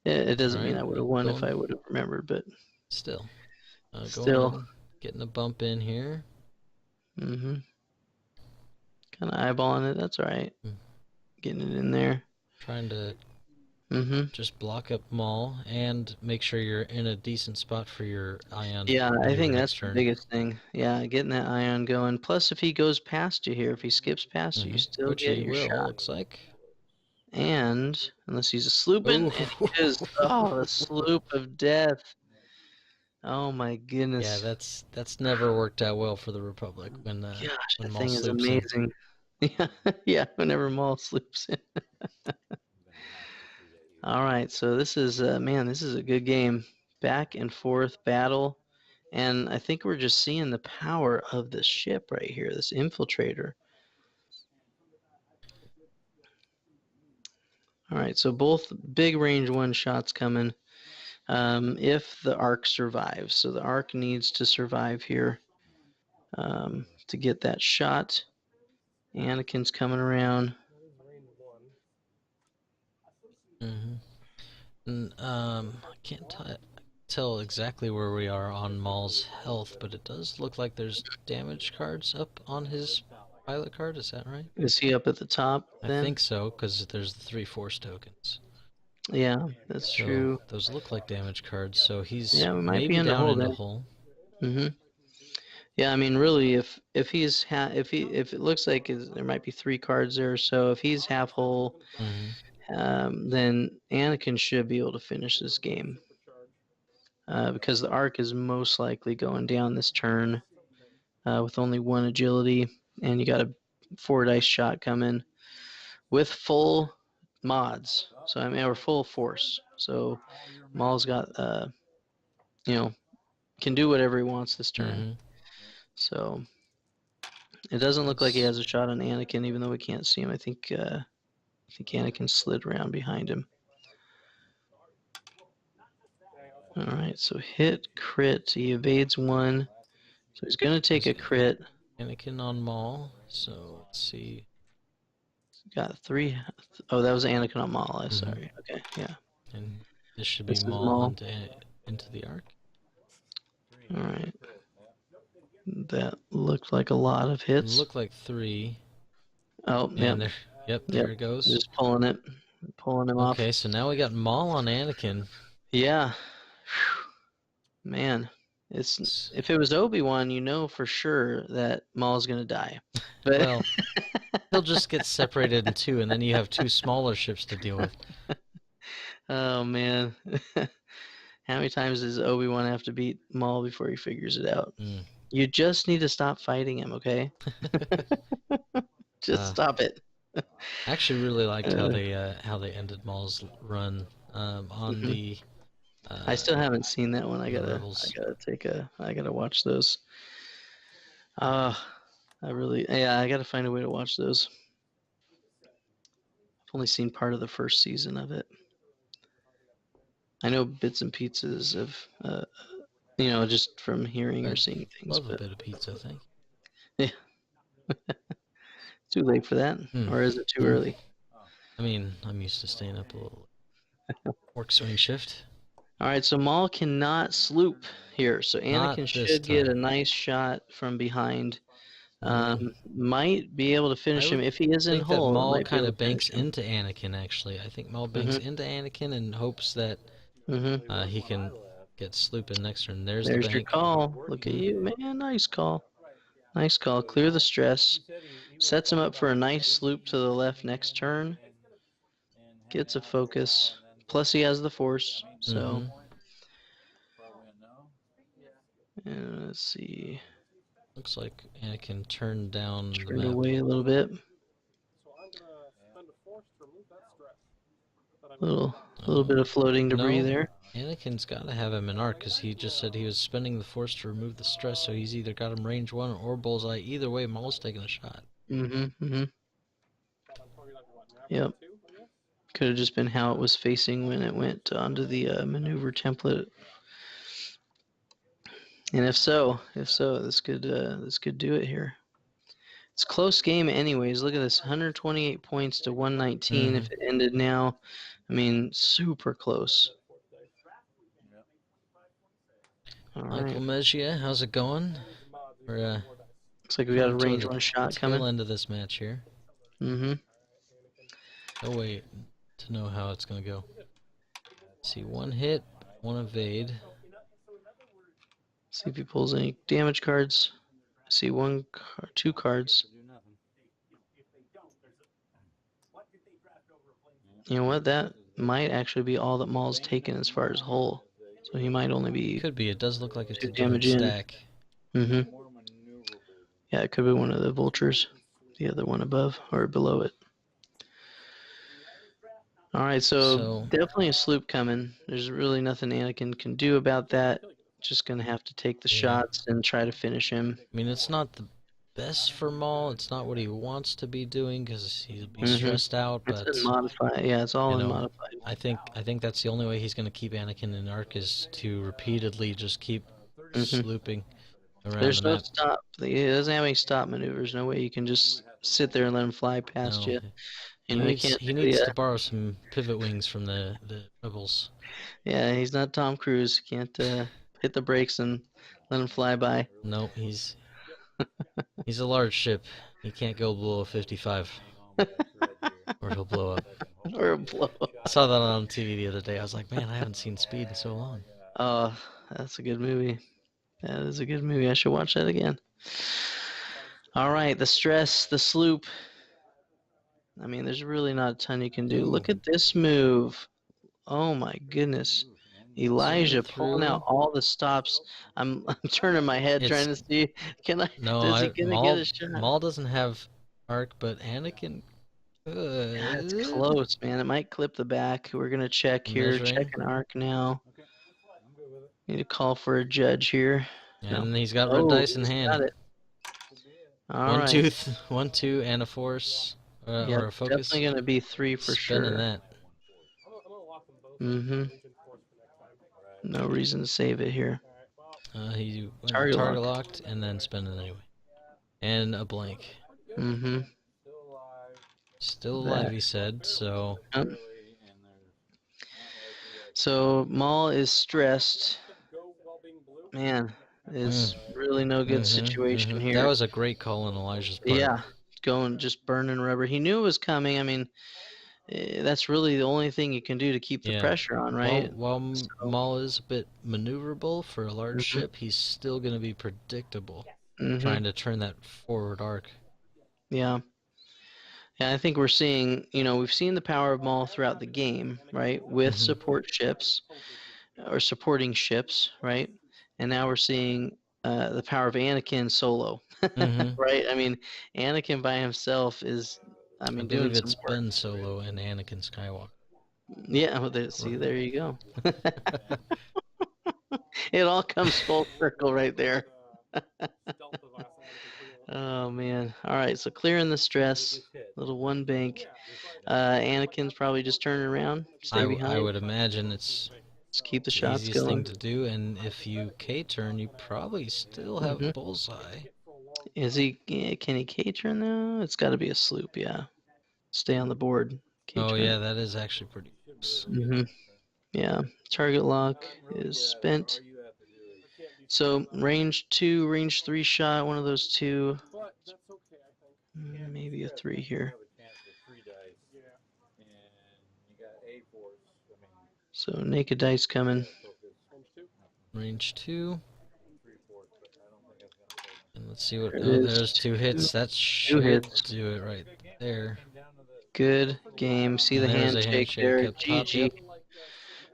It doesn't mean I would have won if I would have remembered, but still, still getting a bump in here. Kind of eyeballing it. That's all right. Getting it in there. Trying to just block up Maul and make sure you're in a decent spot for your ion. Yeah, I think that's the biggest thing. Yeah, getting that ion going. Plus, if he goes past you here, if he skips past you, you still get your shot. Looks like. And unless he's a slooping, the sloop of death. Oh my goodness. Yeah, that's never worked out well for the Republic when that Maul thing is amazing. Yeah, whenever Maul sloops in. All right, so this is this is a good game. Back and forth battle, and I think we're just seeing the power of this ship right here, this infiltrator. All right, so both big range 1 shots coming. If the arc survives, so the arc needs to survive here to get that shot. Anakin's coming around. And, I can't tell exactly where we are on Maul's health, but it does look like there's damage cards up on his pilot card. Is that right? Is he up at the top then? I think so, because there's the 3 force tokens. Yeah, that's true. Those look like damage cards, so he's we might maybe be in down in the hole. Yeah, I mean, really, if it looks like there might be 3 cards there, so if he's half whole, then Anakin should be able to finish this game because the arc is most likely going down this turn with only 1 agility, and you got a 4 dice shot coming with full mods. So I mean, or full force. So Maul's got can do whatever he wants this turn. So it doesn't look like he has a shot on Anakin, even though we can't see him. I think Anakin slid around behind him. All right, so hit, crit. He evades 1. So he's going to take a crit. Anakin on Maul. So let's see. Got 3. Oh, that was Anakin on Maul. I'm sorry. Okay, yeah. And this should be Maul into the arc. All right. That looked like a lot of hits. It looked like 3. Oh, yeah. There it goes. Just pulling pulling him off. Okay, so now we got Maul on Anakin. Yeah. Whew. Man, if it was Obi-Wan, you know for sure that Maul's gonna die. But Well, he'll just get separated in two, and then you have two smaller ships to deal with. oh man, how many times does Obi-Wan have to beat Maul before he figures it out? You just need to stop fighting him, okay? Just stop it. I actually really liked how they ended Maul's run on the. I still haven't seen that one. I gotta watch those. I gotta find a way to watch those. I've only seen part of the first season of it. I know bits and pieces of, just from hearing or seeing things. Love a bit of pizza, I think. Yeah. Too late for that, or is it too early? I mean, I'm used to staying up a little. Work swing shift. All right, so Maul cannot sloop here, so Anakin should get a nice shot from behind. Might be able to finish him if he is in hole. Maul kind of banks into Anakin, actually. I think Maul banks into Anakin and hopes that he can get slooping next turn. There's the bank. Your call. Look at you, man. Nice call. Nice call. Clear the stress. Sets him up for a nice sloop to the left next turn. Gets a focus. Plus he has the Force, so. And let's see. Looks like Anakin turned down the Turned map. away a little bit. A little bit of floating debris there. Anakin's got to have him in arc because he just said he was spending the Force to remove the stress, so he's either got him range 1 or bullseye. Either way, Maul's taking a shot. Yep. Could have just been how it was facing when it went onto the maneuver template. And if so, this could do it here. It's a close game anyways. Look at this, 128 points to 119 if it ended now. I mean, super close. All Michael right. Mejia, how's it going? Looks like we got a range 1 shot coming. Tail end of this match here. Oh wait, to know how it's gonna go. See, 1 hit, 1 evade. See if he pulls any damage cards. See 2 cards. You know what? That might actually be all that Maul's taken as far as hull. So he might only be. Could be. It does look like it's a damage stack. Yeah, it could be one of the vultures. The other one above or below it. All right, so definitely a sloop coming. There's really nothing Anakin can do about that. Just gonna have to take the shots and try to finish him. I mean, it's not the best for Maul. It's not what he wants to be doing because he'll be stressed out. But it's modified. Yeah, it's all modified. I think that's the only way he's gonna keep Anakin in arc is to repeatedly just keep slooping around. There's the no map. stop. He doesn't have any stop maneuvers. No way you can just sit there and let him fly past you. He needs to borrow some pivot wings from the rebels. Yeah, he's not Tom Cruise. Can't hit the brakes and let him fly by. No, he's a large ship. He can't go below 55, or he'll blow up. I saw that on TV the other day. I was like, man, I haven't seen Speed in so long. Oh, that's a good movie. That is a good movie. I should watch that again. All right, the stress, the sloop. I mean, there's really not a ton you can do. Look at this move. Oh my goodness. Elijah pulling out all the stops. I'm turning my head trying to see. Is he gonna get a shot? Maul doesn't have arc, but Anakin could. Yeah, it's close, man. It might clip the back. We're gonna check here. Check an arc now. Need to call for a judge here. And he's got red dice in hand. Got it. All right. 1, 2, and a Force. Or a focus. Definitely gonna be 3 for sure. That. No reason to save it here. He target locked and then spend it anyway. And a blank. Still alive, he said. So. So Maul is stressed. Man, it's really no good situation here. That was a great call on Elijah's part. Yeah, just burning rubber. He knew it was coming. I mean, that's really the only thing you can do to keep the pressure on, right? While Maul is a bit maneuverable for a large Mhm. ship, he's still going to be predictable, Mhm. trying to turn that forward arc. Yeah. Yeah, I think we're seeing, we've seen the power of Maul throughout the game, right? With support ships or supporting ships, right? And now we're seeing the power of Anakin solo, right? I mean, Anakin by himself is, I doing believe some it's work. Ben Solo and Anakin Skywalker. Yeah, well, see, there you go. It all comes full circle right there. Oh man! All right, so clearing the stress, little one bank. Anakin's probably just turning around, stay behind. I would imagine it's Just keep the the shots easiest going. thing to do, and if you K-turn, you probably still have bullseye. Is he? Can he K-turn though? It's got to be a sloop, yeah. Stay on the board. Oh yeah, that is actually pretty close. Yeah, target lock is spent. So range 2, range 3 shot, one of those two. Maybe a 3 here. So naked dice coming. Range 2. And let's see what. Oh, there's 2 hits. That should do it right there. Good game. See the handshake there. GG.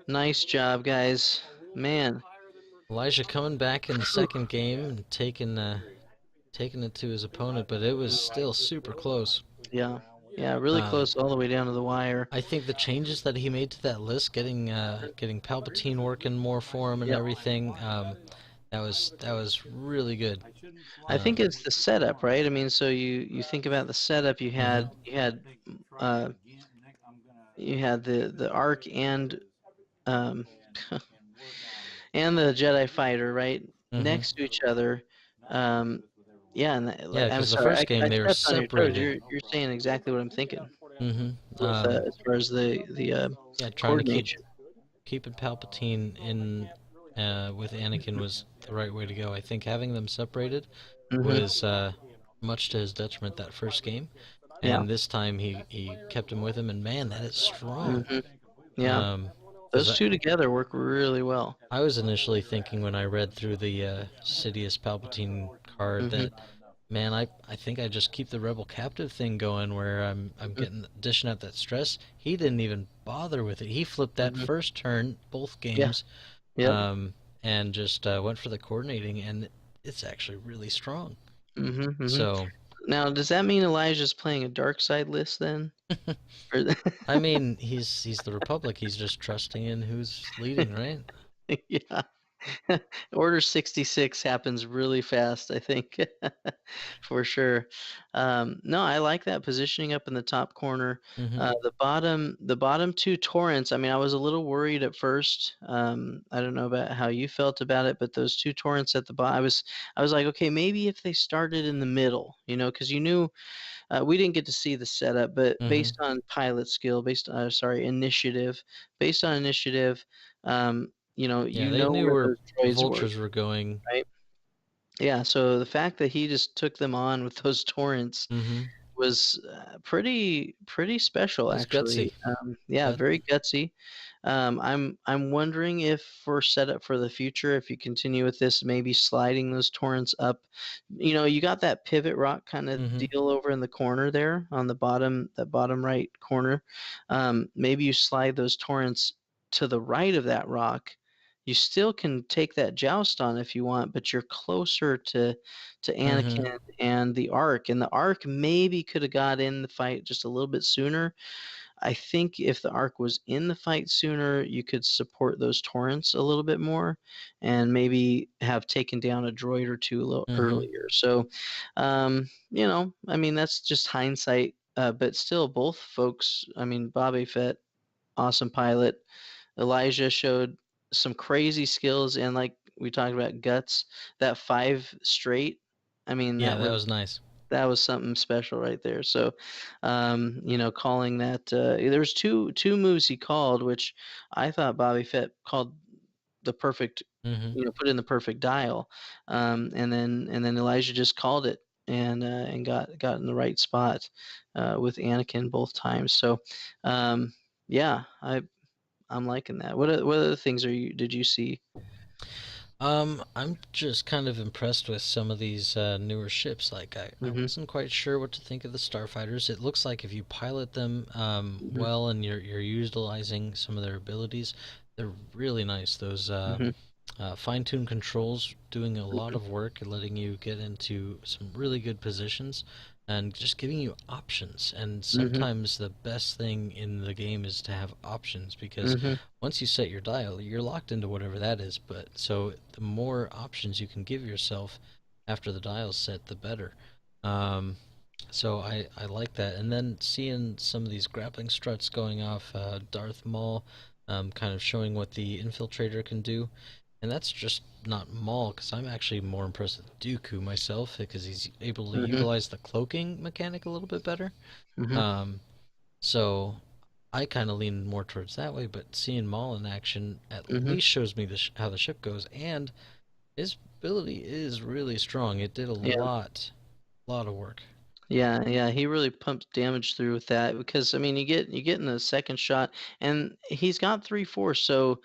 Nice job, guys. Man. Elijah coming back in the second game and taking it to his opponent, but it was still super close. Yeah. Yeah, really close all the way down to the wire. I think the changes that he made to that list, getting Palpatine working more for him and everything, that was really good. I think it's the setup, right? I mean, so you think about the setup. You had the arc and and the Jedi fighter right next to each other. Yeah, and I'm because the sorry, first game they were stepped on your toes. separated. You're saying exactly what I'm thinking. With, as far as the trying to coordination. keeping Palpatine in with Anakin was the right way to go. I think having them separated was much to his detriment that first game, and this time he kept him with him, and man, that is strong. Yeah, those two together work really well. I was initially thinking when I read through the Sidious Palpatine card that, man, I think I just keep the Rebel Captive thing going where I'm getting dishing out that stress. He didn't even bother with it. He flipped that first turn, both games, and just went for the coordinating, and it's actually really strong. So now, does that mean Elijah's playing a dark side list then? I mean, he's the Republic. He's just trusting in who's leading, right? Yeah. Order 66 happens really fast, I think, for sure. No, I like that positioning up in the top corner. The bottom two torrents. I mean, I was a little worried at first. I don't know about how you felt about it, but those two torrents at the bottom, I was like, okay, maybe if they started in the middle, because you knew we didn't get to see the setup, but based on pilot skill, initiative, based on initiative. They knew where the vultures were going, right? Yeah, so the fact that he just took them on with those torrents was pretty special, actually. Gutsy. Very gutsy. I'm wondering if we're set up for the future. If you continue with this, maybe sliding those torrents up. You got that pivot rock kind of deal over in the corner there on the bottom right corner. Maybe you slide those torrents to the right of that rock. You still can take that joust on if you want, but you're closer to Anakin and the Arc. And the Arc maybe could have got in the fight just a little bit sooner. I think if the Arc was in the fight sooner, you could support those torrents a little bit more and maybe have taken down a droid or two a little earlier. So, that's just hindsight. But still, both folks, Bobby Fett, awesome pilot. Elijah showed some crazy skills, and like we talked about guts, that 5 straight. That was nice. That was something special right there. So, calling that there was two moves he called, which I thought Bobby Fett called the perfect, put in the perfect dial, and then Elijah just called it and got in the right spot with Anakin both times. So yeah, I'm liking that. What other things did you see? I'm just kind of impressed with some of these newer ships. Like I Mm-hmm. wasn't quite sure what to think of the starfighters. It looks like if you pilot them Mm-hmm. well and you're utilizing some of their abilities, they're really nice. Those Mm-hmm. fine-tuned controls doing a lot of work, letting you get into some really good positions and just giving you options. And Mm-hmm. sometimes the best thing in the game is to have options, because Mm-hmm. once you set your dial, you're locked into whatever that is. But so the more options you can give yourself after the dial's set, the better. Um, so I like that. And then seeing some of these grappling struts going off, Darth Maul, kind of showing what the infiltrator can do. And that's just not Maul, because I'm actually more impressed with Dooku myself, because he's able to Mm-hmm. utilize the cloaking mechanic a little bit better. Mm-hmm. Um, so I kind of lean more towards that way, but seeing Maul in action at Mm-hmm. least shows me how the ship goes, and his ability is really strong. It did a Yeah. lot of work. Yeah, he really pumped damage through with that because I mean you get in the second shot and he's got 3 force, so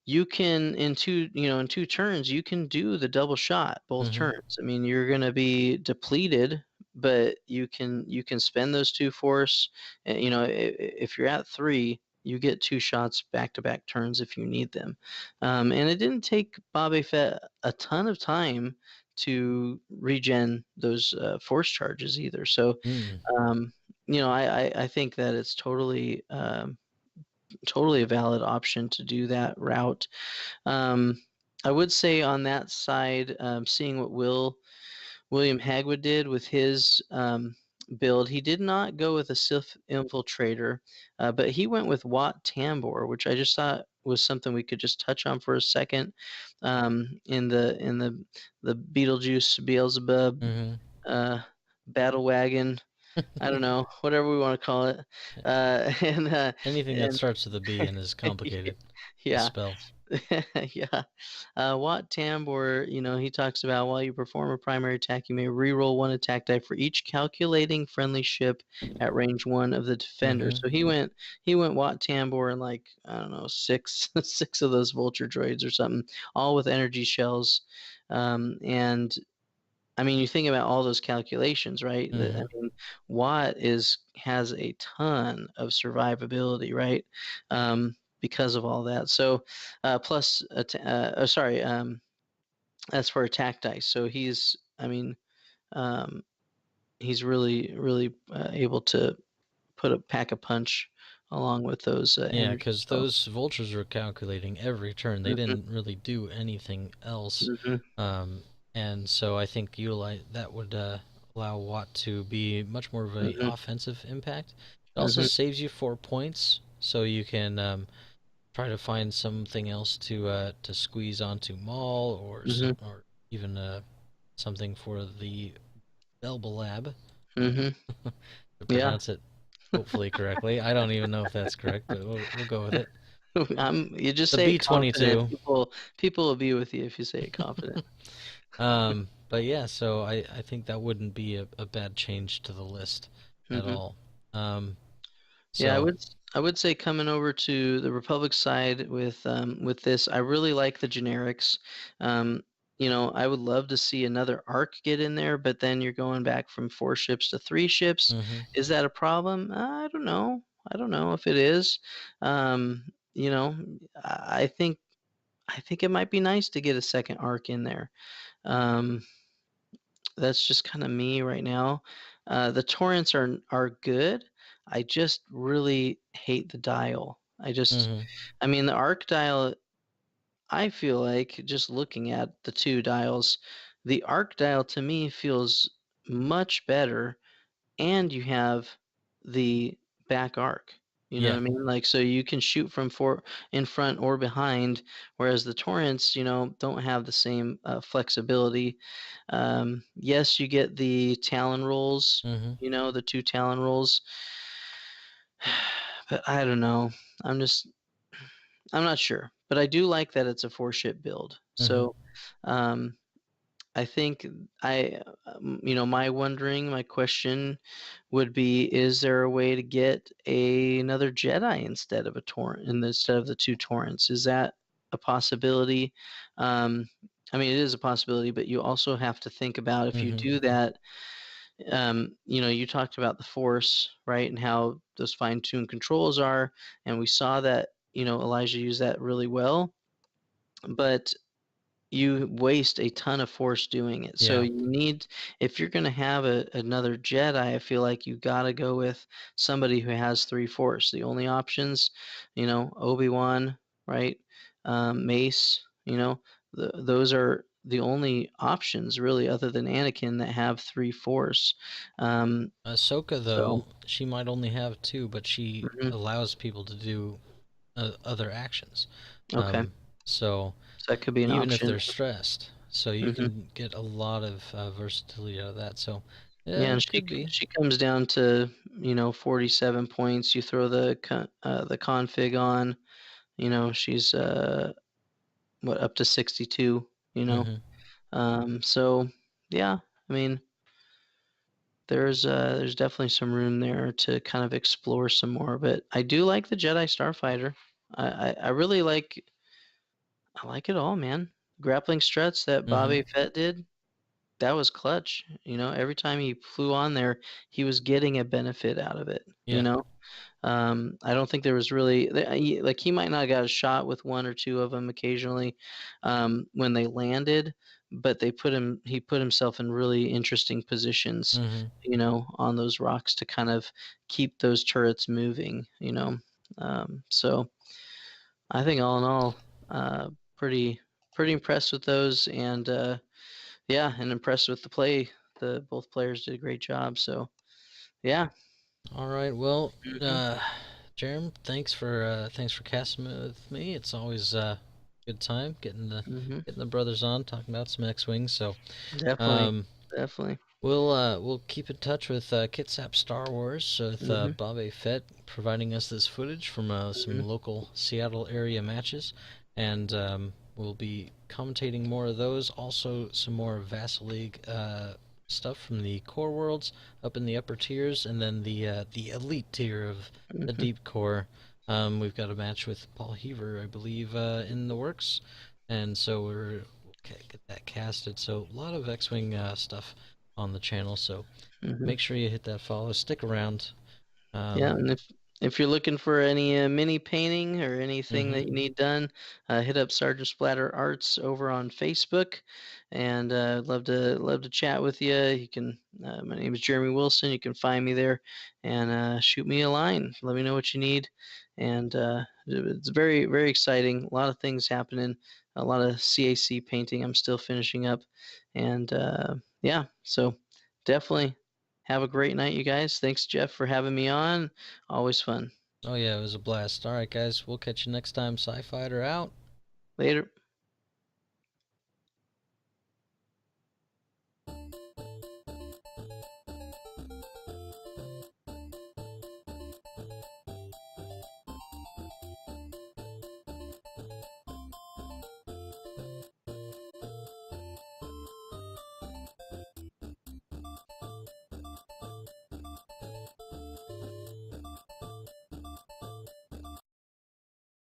you can in 2 turns you can do the double shot both Hmm. turns. I mean you're gonna be depleted, but you can spend those 2 force. And, if you're at 3, you get 2 shots back to back turns if you need them. And it didn't take Boba Fett a ton of time to regen those force charges either. So Mm. um, I think that it's totally a valid option to do that route. Um, I would say on that side, seeing what William Hagwood did with his build, he did not go with a Sith infiltrator, but he went with Wat Tambor, which I just thought was something we could just touch on for a second. In the Beetlejuice Beelzebub Hmm. uh, battle wagon, I don't know, whatever we want to call it, and Anything that and starts with a B and is complicated to yeah. spell. Yeah. Wat Tambor, he talks about while you perform a primary attack, you may reroll 1 attack die for each calculating friendly ship at range 1 of the defender. Hmm. So he went Wat Tambor and like, I don't know, six six of those vulture droids or something, all with energy shells. And I mean, you think about all those calculations, right? I Hmm. mean, Watt has a ton of survivability, right? Because of all that. So, plus, sorry, that's for attack dice. So I mean, um, he's really, really able to pack a punch along with those Yeah, energy because spells. those vultures were calculating every turn. They Hmm. didn't really do anything else. Hmm. Um, and so I think utilize that would allow Watt to be much more of a Hmm. offensive impact. It also Hmm. saves you 4 points, so you can try to find something else to squeeze onto Maul, or Hmm. or even something for the Belbalab Hmm. to Yeah. pronounce it hopefully correctly. I don't even know if that's correct, but we'll go with it. You just The say it confident. B-22. People will be with you if you say it confident. But yeah, so I think that wouldn't be a bad change to the list at Hmm. all. Um, Yeah, I so would I would say coming over to the Republic side with this, I really like the generics. Um, I would love to see another arc get in there, but then you're going back from 4 ships to 3 ships. mhm. Is that a problem? I don't know. I don't know if it is. Um, you know, I think it might be nice to get a second arc in there. Um, that's just kind of me right now. The torrents are good. I just really hate the dial. Mhm. I mean, the arc dial. I feel like just looking at the 2 dials, the arc dial to me feels much better, and you have the back arc. You know what Yeah. I mean? Like, so you can shoot from in front or behind, whereas the torrents, don't have the same flexibility. Yes, you get the Talon rolls, Mhm. the 2 Talon rolls, but I don't know. I'm just, I'm not sure. But I do like that it's a 4 ship build. Mhm. So, um, I think my question would be: is there a way to get another Jedi instead of a torrent, instead of the two torrents? Is that a possibility? I mean, it is a possibility, but you also have to think about if you Mm-hmm. do that. You talked about the Force, right, and how those fine-tuned controls are, and we saw that Elijah used that really well, but you waste a ton of force doing it. So Yeah. you need, if you're going to have another Jedi, I feel like you got to go with somebody who has three force. The only options, Obi-Wan, right? Mace, those are the only options really, other than Anakin, that have three force. Ahsoka, So, though, she might only have two, but she mhm. allows people to do other actions. Okay, So so that could be an even if option. they're stressed, so you Hmm. can get a lot of versatility out of that. So Yeah, yeah, and it could be. she comes down to 47 points. You throw the config on, she's what, up to 62. Mm-hmm. So yeah, I mean, there's definitely some room there to kind of explore some more. But I do like the Jedi Starfighter. I really I like it all, man. Grappling struts that Mm-hmm. Bobby Fett did, that was clutch. Every time he flew on there, he was getting a benefit out of it. Yeah. I don't think there was really like, he might not have got a shot with one or two of them occasionally when they landed, but he put himself in really interesting positions, Mm-hmm. on those rocks to kind of keep those turrets moving. So I think all in all, pretty impressed with those, and yeah, and impressed with the play. The both players did a great job. So yeah. All right. Well, Hmm. Jerem, thanks for casting with me. It's always good time Hmm. getting the brothers on talking about some X-wings. So Definitely, um, definitely. we'll keep in touch with Kitsap Star Wars with Hmm. Bobby Fett providing us this footage from some Hmm. local Seattle area matches, and we'll be commentating more of those. Also, some more Vassal League stuff from the core worlds up in the upper tiers, and then the elite tier of the Hmm. deep core. We've got a match with Paul Heaver, I believe, in the works, and so we'll get that casted. So a lot of X-wing stuff on the channel. So Hmm. make sure you hit that follow. Stick around. Yeah, Um, and if you're looking for any mini painting or anything mm-hmm. that you need done, hit up Sergeant Splatter Arts over on Facebook, and love to chat with you. You can. My name is Jeremy Wilson. You can find me there, and shoot me a line. Let me know what you need, and it's very very exciting. A lot of things happening. A lot of CAC painting. I'm still finishing up, and yeah, so definitely. Have a great night, you guys. Thanks, Jeff, for having me on. Always fun. Oh yeah, it was a blast. All right, guys, we'll catch you next time. SciFighter out. Later.